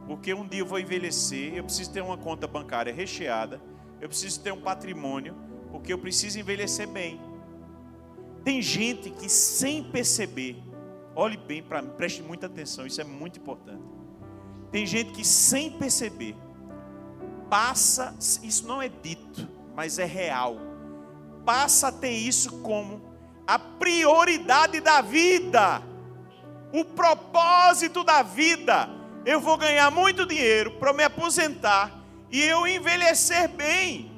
porque um dia eu vou envelhecer, eu preciso ter uma conta bancária recheada, eu preciso ter um patrimônio, porque eu preciso envelhecer bem. Tem gente que sem perceber, olhe bem para mim, preste muita atenção, isso é muito importante. Tem gente que sem perceber, passa, isso não é dito, mas é real, passa a ter isso como a prioridade da vida, o propósito da vida. Eu vou ganhar muito dinheiro para me aposentar e eu envelhecer bem.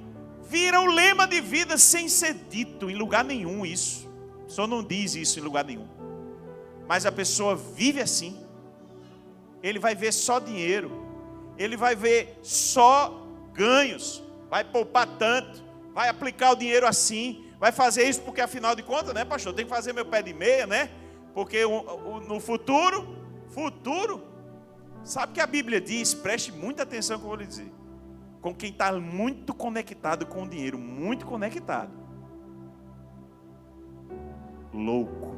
Vira o lema de vida sem ser dito em lugar nenhum isso. Só não diz isso em lugar nenhum. Mas a pessoa vive assim. Ele vai ver só dinheiro. Ele vai ver só ganhos. Vai poupar tanto. Vai aplicar o dinheiro assim. Vai fazer isso porque afinal de contas, né, pastor? Tem que fazer meu pé de meia, né? Porque no futuro, sabe o que a Bíblia diz? Preste muita atenção no que eu vou lhe dizer. Com quem está muito conectado com o dinheiro, muito conectado. Louco.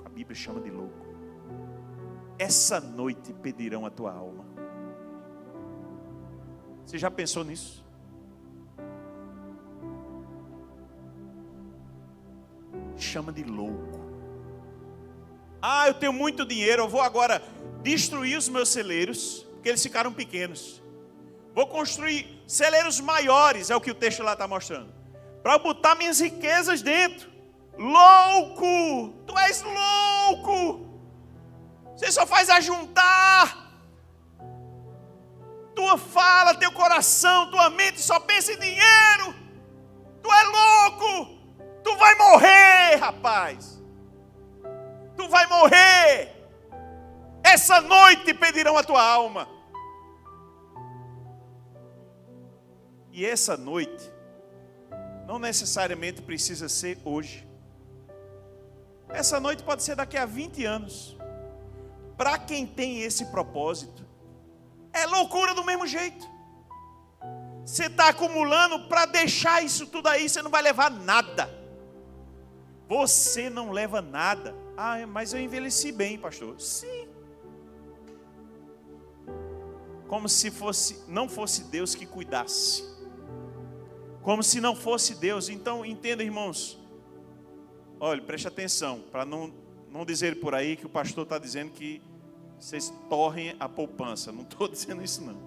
A Bíblia chama de louco. Essa noite pedirão a tua alma. Você já pensou nisso? Chama de louco. Ah, eu tenho muito dinheiro, eu vou agora destruir os meus celeiros, porque eles ficaram pequenos. Vou construir celeiros maiores, é o que o texto lá está mostrando, para botar minhas riquezas dentro. Louco! Tu és louco! Você só faz ajuntar. Tua fala, teu coração, tua mente só pensa em dinheiro. Tu é louco! Tu vai morrer, rapaz! Tu vai morrer! Essa noite pedirão a tua alma. E essa noite não necessariamente precisa ser hoje. Essa noite pode ser daqui a 20 anos. Para quem tem esse propósito, é loucura do mesmo jeito. Você está acumulando para deixar isso tudo aí, você não vai levar nada. Você não leva nada. Ah, mas eu envelheci bem, pastor. Sim. Como se não fosse Deus que cuidasse. Como se não fosse Deus. Então, entenda, irmãos. Olha, preste atenção, para não dizer por aí que o pastor está dizendo que vocês torrem a poupança. Não estou dizendo isso, não.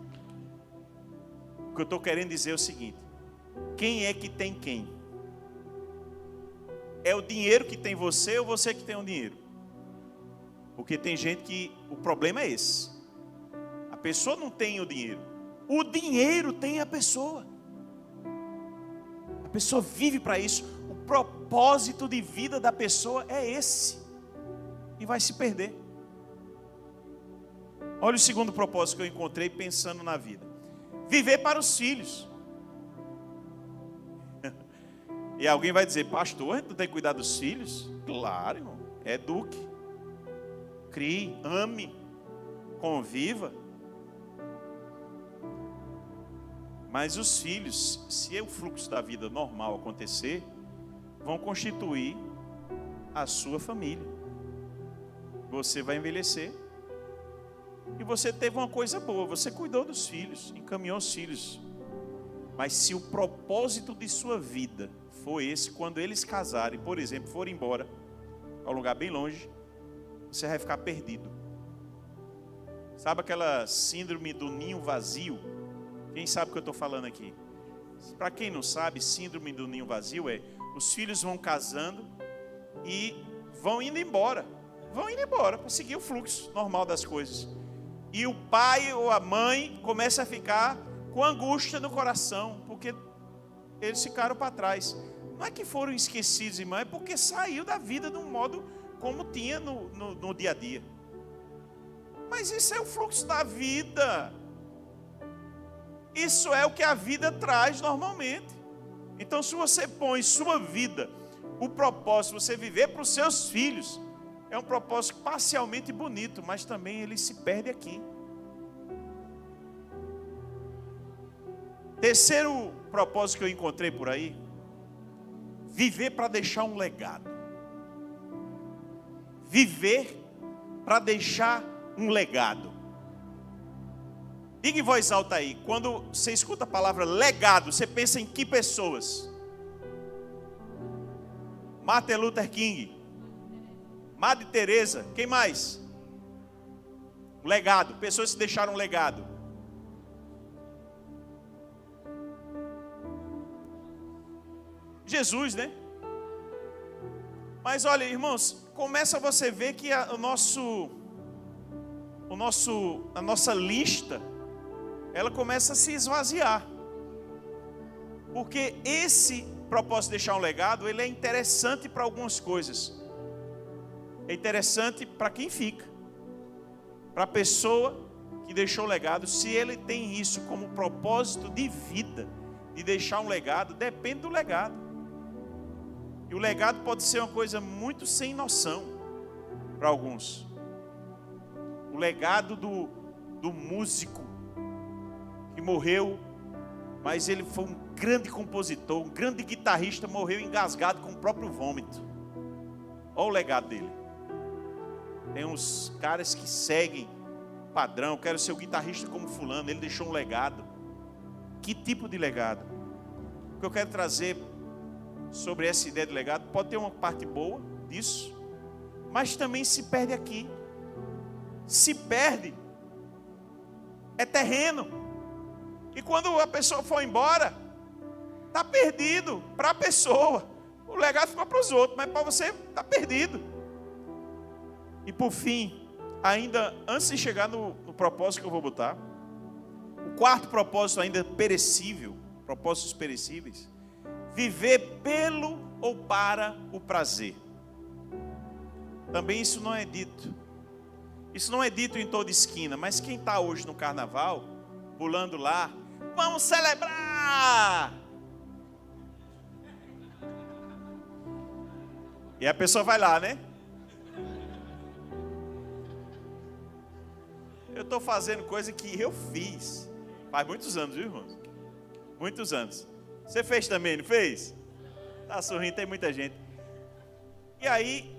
O que eu estou querendo dizer é o seguinte: quem é que tem quem? É o dinheiro que tem você ou você que tem o dinheiro? Porque tem gente que o problema é esse. A pessoa não tem o dinheiro tem a pessoa. A pessoa vive para isso. O propósito de vida da pessoa é esse. E vai se perder. Olha o segundo propósito que eu encontrei pensando na vida: viver para os filhos. E alguém vai dizer: pastor, a gente não tem que cuidar dos filhos? Claro, irmão. Eduque, crie, ame, conviva. Mas os filhos, se o fluxo da vida normal acontecer, vão constituir a sua família. Você vai envelhecer. E você teve uma coisa boa, você cuidou dos filhos, encaminhou os filhos. Mas se o propósito de sua vida for esse, quando eles casarem, por exemplo, forem embora a um lugar bem longe, você vai ficar perdido. Sabe aquela síndrome do ninho vazio? Quem sabe o que eu estou falando aqui? Para quem não sabe, síndrome do ninho vazio é: os filhos vão casando e vão indo embora. Vão indo embora para seguir o fluxo normal das coisas. E o pai ou a mãe começa a ficar com angústia no coração, porque eles ficaram para trás. Não é que foram esquecidos, irmão, é porque saiu da vida de um modo como tinha no dia a dia. Mas isso é o fluxo da vida. Isso é o que a vida traz normalmente. Então, se você põe em sua vida o propósito de você viver para os seus filhos, é um propósito parcialmente bonito, mas também ele se perde aqui. Terceiro propósito que eu encontrei por aí: viver para deixar um legado. Viver para deixar um legado. Diga em voz alta aí, quando você escuta a palavra legado, você pensa em que pessoas? Martin Luther King, Madre Teresa, quem mais? Legado, pessoas que deixaram um legado. Jesus, né? Mas olha, irmãos, começa você a ver que a nossa lista, ela começa a se esvaziar. Porque esse propósito de deixar um legado, ele é interessante para algumas coisas. É interessante para quem fica. Para a pessoa que deixou o legado, se ele tem isso como propósito de vida, de deixar um legado, depende do legado. E o legado pode ser uma coisa muito sem noção para alguns. O legado do músico que morreu, mas ele foi um grande compositor, um grande guitarrista, morreu engasgado com o próprio vômito. Olha o legado dele. Tem uns caras que seguem padrão: quero ser o guitarrista como fulano, ele deixou um legado. Que tipo de legado? O que eu quero trazer sobre essa ideia de legado, pode ter uma parte boa disso, mas também se perde aqui. Se perde, é terreno. E quando a pessoa for embora, está perdido para a pessoa. O legado ficou para os outros, mas para você está perdido. E por fim, ainda antes de chegar no propósito que eu vou botar, o quarto propósito ainda perecível, propósitos perecíveis: viver pelo ou para o prazer. Também isso não é dito. Isso não é dito em toda esquina, mas quem está hoje no carnaval, pulando lá, vamos celebrar! E a pessoa vai lá, né? Eu estou fazendo coisa que eu fiz faz muitos anos, viu, irmãos? Muitos anos. Você fez também, não fez? Tá sorrindo, tem muita gente. E aí,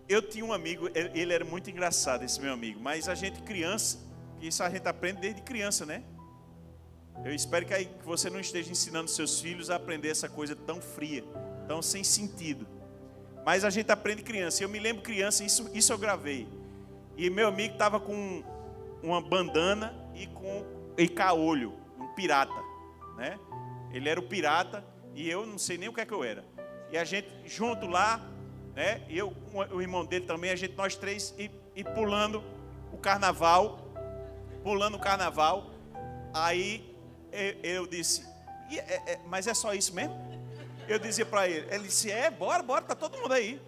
eu tinha um amigo, ele era muito engraçado, esse meu amigo, mas a gente criança, isso a gente aprende desde criança, né? Eu espero que você não esteja ensinando seus filhos a aprender essa coisa tão fria, tão sem sentido. Mas a gente aprende criança. Eu me lembro criança, isso eu gravei. E meu amigo estava com uma bandana e caolho, um pirata. né? Ele era o pirata e eu não sei nem o que é que eu era. E a gente junto lá, né? Eu, o irmão dele também, nós três e pulando o carnaval. Aí eu disse, mas é só isso mesmo? Eu dizia para ele disse, bora, tá todo mundo aí.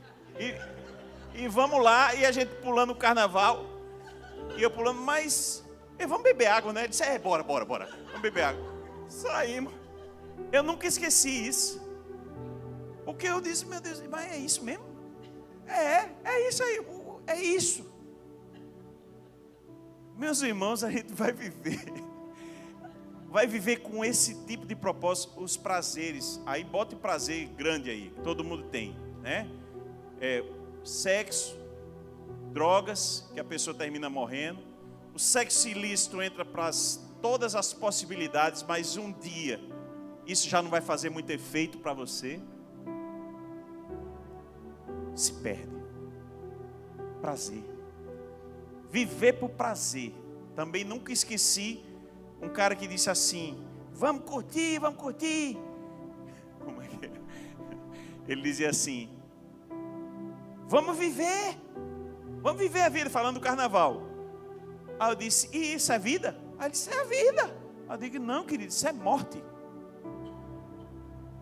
E vamos lá, e a gente pulando o carnaval. E eu pulando, mas vamos beber água, né? Ele disse, bora, vamos beber água. Saímos. Eu nunca esqueci isso. Porque eu disse, meu Deus, mas é isso mesmo? É isso aí, é isso. Meus irmãos, a gente vai viver com esse tipo de propósito, os prazeres. Aí bota o prazer grande aí, que todo mundo tem, né? Sexo, drogas, que a pessoa termina morrendo. O sexo ilícito entra para todas as possibilidades, mas um dia isso já não vai fazer muito efeito para você. Se perde. Prazer. Viver por prazer. Também nunca esqueci um cara que disse assim, vamos curtir. Como é que é? Ele dizia assim, vamos viver a vida, falando do carnaval. Aí eu disse, e isso é vida? Aí ele disse, é a vida. Aí eu digo, não querido, isso é morte.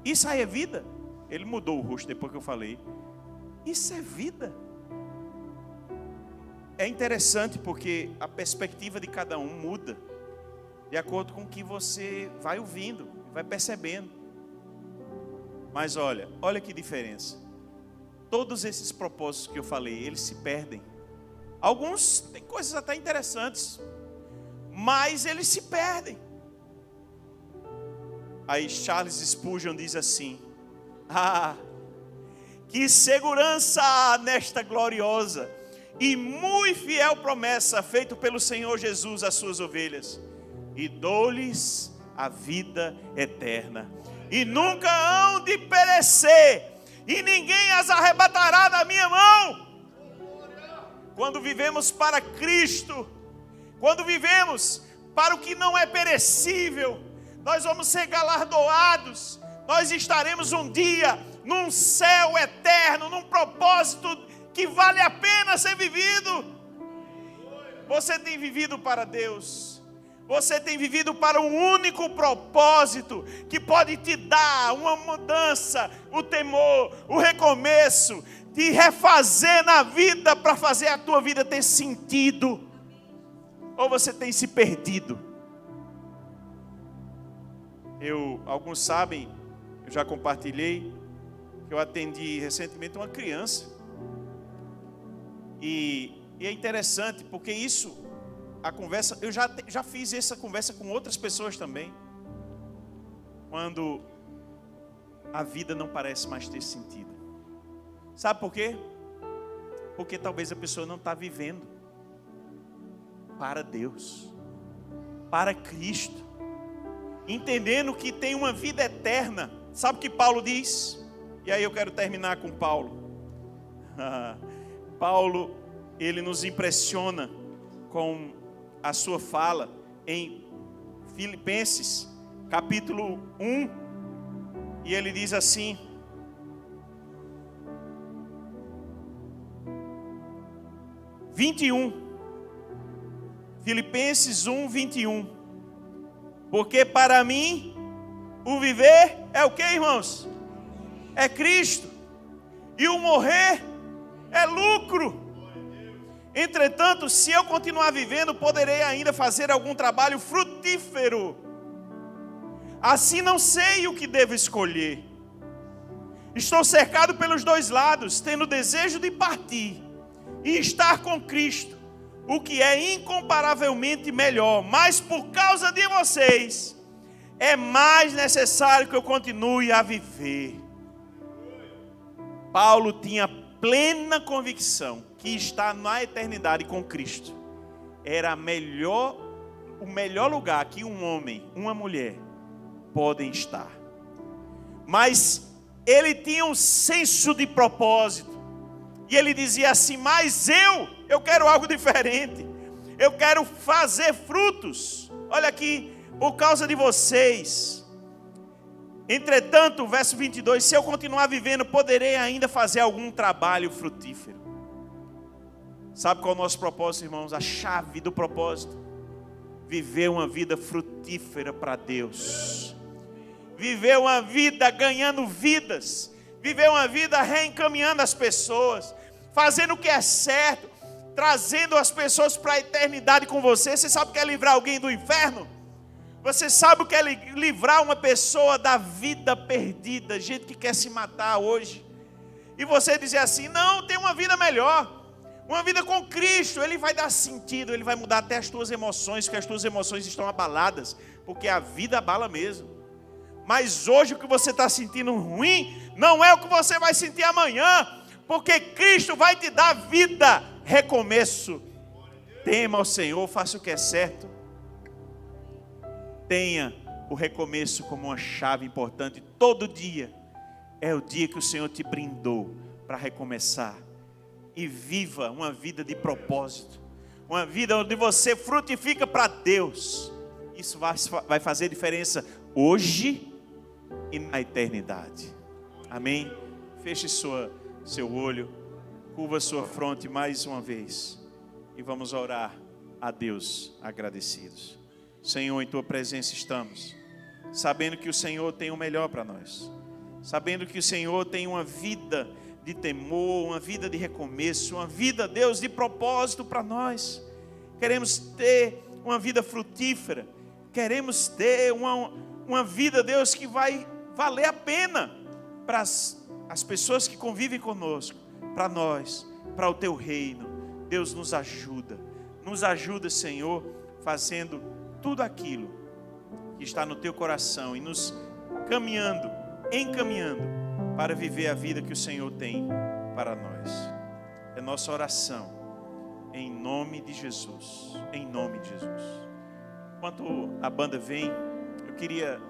Isso aí é vida? Ele mudou o rosto depois que eu falei. Isso é vida. É interessante porque a perspectiva de cada um muda de acordo com o que você vai ouvindo, vai percebendo. Mas olha que diferença. Todos esses propósitos que eu falei, eles se perdem. Alguns têm coisas até interessantes, mas eles se perdem. Aí Charles Spurgeon diz assim, que segurança há nesta gloriosa e muito fiel promessa feita pelo Senhor Jesus às suas ovelhas, e dou-lhes a vida eterna, e nunca hão de perecer, e ninguém as arrebatará da minha mão. Quando vivemos para Cristo, quando vivemos para o que não é perecível, nós vamos ser galardoados, nós estaremos um dia num céu eterno, num propósito que vale a pena ser vivido. Você tem vivido para Deus, você tem vivido para um único propósito que pode te dar uma mudança, o temor, o recomeço, de refazer na vida para fazer a tua vida ter sentido. Ou você tem se perdido? Alguns sabem, eu já compartilhei, que eu atendi recentemente uma criança. E é interessante, porque a conversa, eu já fiz essa conversa com outras pessoas também. Quando a vida não parece mais ter sentido. Sabe por quê? Porque talvez a pessoa não está vivendo para Deus, para Cristo, entendendo que tem uma vida eterna. Sabe o que Paulo diz? E aí eu quero terminar com Paulo. Paulo, ele nos impressiona com a sua fala em Filipenses, capítulo 1, e ele diz assim, Filipenses 1, 21. Porque para mim, o viver é o que, irmãos? É Cristo. E o morrer é lucro. Entretanto, se eu continuar vivendo, poderei ainda fazer algum trabalho frutífero. Assim não sei o que devo escolher. Estou cercado pelos dois lados, tendo desejo de partir e estar com Cristo, o que é incomparavelmente melhor. Mas por causa de vocês, é mais necessário que eu continue a viver. Paulo tinha plena convicção que estar na eternidade com Cristo era o melhor lugar que um homem, uma mulher podem estar. Mas ele tinha um senso de propósito. E ele dizia assim, mas eu quero algo diferente. Eu quero fazer frutos. Olha aqui, por causa de vocês, Entretanto, verso 22, se eu continuar vivendo, poderei ainda fazer algum trabalho frutífero. Sabe qual é o nosso propósito, irmãos? A chave do propósito: viver uma vida frutífera para Deus. Viver uma vida ganhando vidas. Viver uma vida reencaminhando as pessoas. Fazendo o que é certo. Trazendo as pessoas para a eternidade com você. Você sabe o que é livrar alguém do inferno? Você sabe o que é livrar uma pessoa da vida perdida, gente que quer se matar hoje. E você dizer assim: não, tem uma vida melhor, uma vida com Cristo. Ele vai dar sentido, Ele vai mudar até as tuas emoções, porque as tuas emoções estão abaladas, porque a vida abala mesmo. Mas hoje o que você está sentindo ruim, não é o que você vai sentir amanhã, porque Cristo vai te dar vida, recomeço. Tema ao Senhor, faça o que é certo. Tenha o recomeço como uma chave importante. Todo dia é o dia que o Senhor te brindou para recomeçar. E viva uma vida de propósito. Uma vida onde você frutifica para Deus. Isso vai fazer diferença hoje e na eternidade. Amém? Feche seu olho. Curva sua fronte mais uma vez. E vamos orar a Deus agradecidos. Senhor, em Tua presença estamos, sabendo que o Senhor tem o melhor para nós, sabendo que o Senhor tem uma vida de temor, uma vida de recomeço, uma vida, Deus, de propósito para nós. Queremos ter uma vida frutífera, queremos ter uma vida, Deus, que vai valer a pena para as pessoas que convivem conosco, para nós, para o Teu reino. Deus, nos ajuda, Senhor, fazendo tudo aquilo que está no Teu coração e nos encaminhando para viver a vida que o Senhor tem para nós. É nossa oração, em nome de Jesus, em nome de Jesus. Enquanto a banda vem, eu queria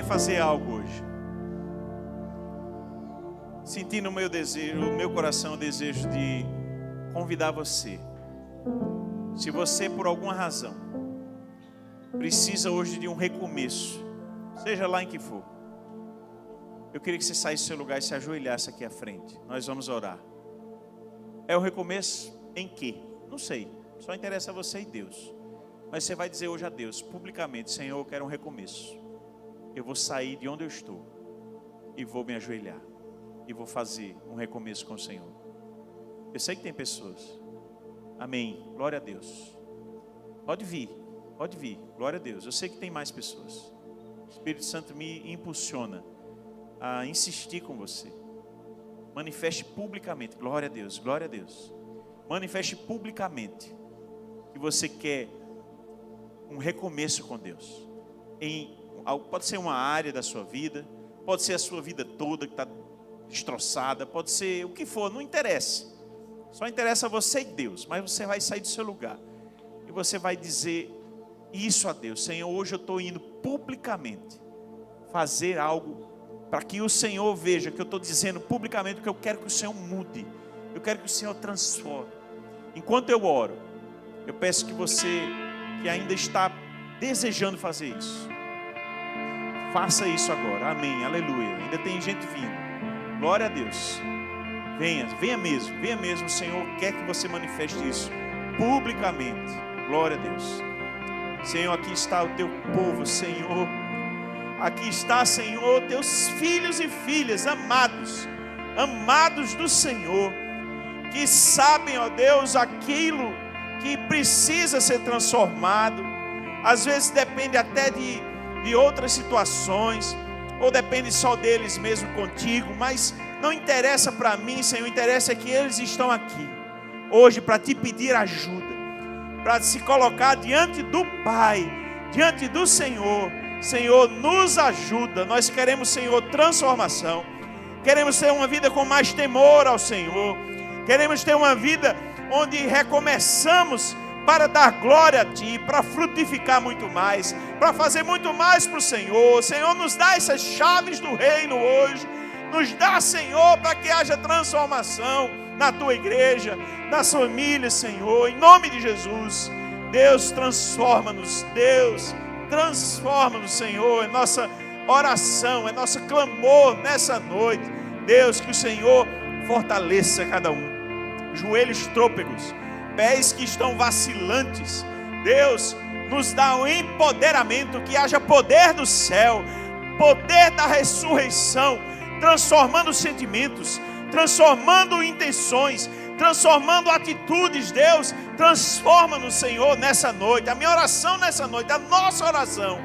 fazer algo hoje. Senti no meu coração o desejo de convidar você. Se você, por alguma razão, precisa hoje de um recomeço, seja lá em que for, eu queria que você saísse do seu lugar e se ajoelhasse aqui à frente. Nós vamos orar. É o recomeço em quê? Não sei, só interessa a você e Deus. Mas você vai dizer hoje a Deus, publicamente: Senhor, eu quero um recomeço. Eu vou sair de onde eu estou e vou me ajoelhar e vou fazer um recomeço com o Senhor. Eu sei que tem pessoas. Amém, glória a Deus. Pode vir, glória a Deus. Eu sei que tem mais pessoas. O Espírito Santo me impulsiona a insistir com você. Manifeste publicamente, glória a Deus, glória a Deus. Manifeste publicamente que você quer um recomeço com Deus. Pode ser uma área da sua vida, pode ser a sua vida toda que está destroçada, pode ser o que for, não interessa. Só interessa você e Deus. Mas você vai sair do seu lugar e você vai dizer isso a Deus: Senhor, hoje eu estou indo publicamente fazer algo para que o Senhor veja que eu estou dizendo publicamente que eu quero que o Senhor mude, eu quero que o Senhor transforme. Enquanto eu oro, eu peço que você que ainda está desejando fazer isso, faça isso agora. Amém, aleluia. Ainda tem gente vindo, glória a Deus. Venha mesmo, o Senhor quer que você manifeste isso publicamente, glória a Deus. Senhor, aqui está o Teu povo, Senhor, aqui está, Senhor, Teus filhos e filhas amados do Senhor, que sabem, ó Deus, aquilo que precisa ser transformado. Às vezes depende até de outras situações, ou depende só deles mesmo contigo, mas não interessa para mim, Senhor, interessa que eles estão aqui hoje para Te pedir ajuda, para se colocar diante do Pai, diante do Senhor. Senhor, nos ajuda. Nós queremos, Senhor, transformação. Queremos ter uma vida com mais temor ao Senhor. Queremos ter uma vida onde recomeçamos para dar glória a Ti, para frutificar muito mais, para fazer muito mais para o Senhor. Senhor, nos dá essas chaves do reino hoje. Nos dá, Senhor, para que haja transformação na Tua igreja, nas famílias, Senhor, em nome de Jesus. Deus, transforma-nos, Senhor, é nossa oração, é nosso clamor nessa noite. Deus, que o Senhor fortaleça cada um. Joelhos trôpegos, pés que estão vacilantes. Deus, nos dá um empoderamento, que haja poder do céu, poder da ressurreição, transformando sentimentos, transformando intenções, transformando atitudes. Deus, transforma-nos, Senhor, nessa noite. A minha oração nessa noite, a nossa oração,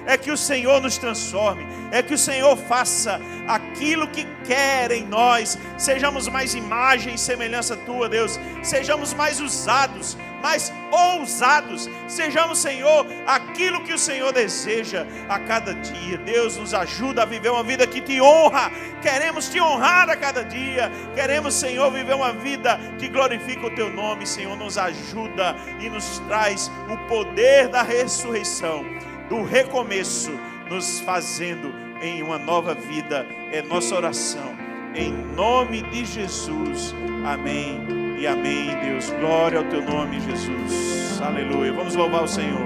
é que o Senhor nos transforme, é que o Senhor faça aquilo que quer em nós, sejamos mais imagem e semelhança tua, Deus, sejamos mais usados, mais ousados, sejamos, Senhor, aquilo que o Senhor deseja a cada dia. Deus, nos ajuda a viver uma vida que te honra, queremos te honrar a cada dia, queremos, Senhor, viver uma vida que glorifica o teu nome. Senhor, nos ajuda e nos traz o poder da ressurreição, do recomeço, nos fazendo em uma nova vida. É nossa oração, em nome de Jesus, amém e amém. Deus, glória ao teu nome, Jesus, aleluia. Vamos louvar o Senhor.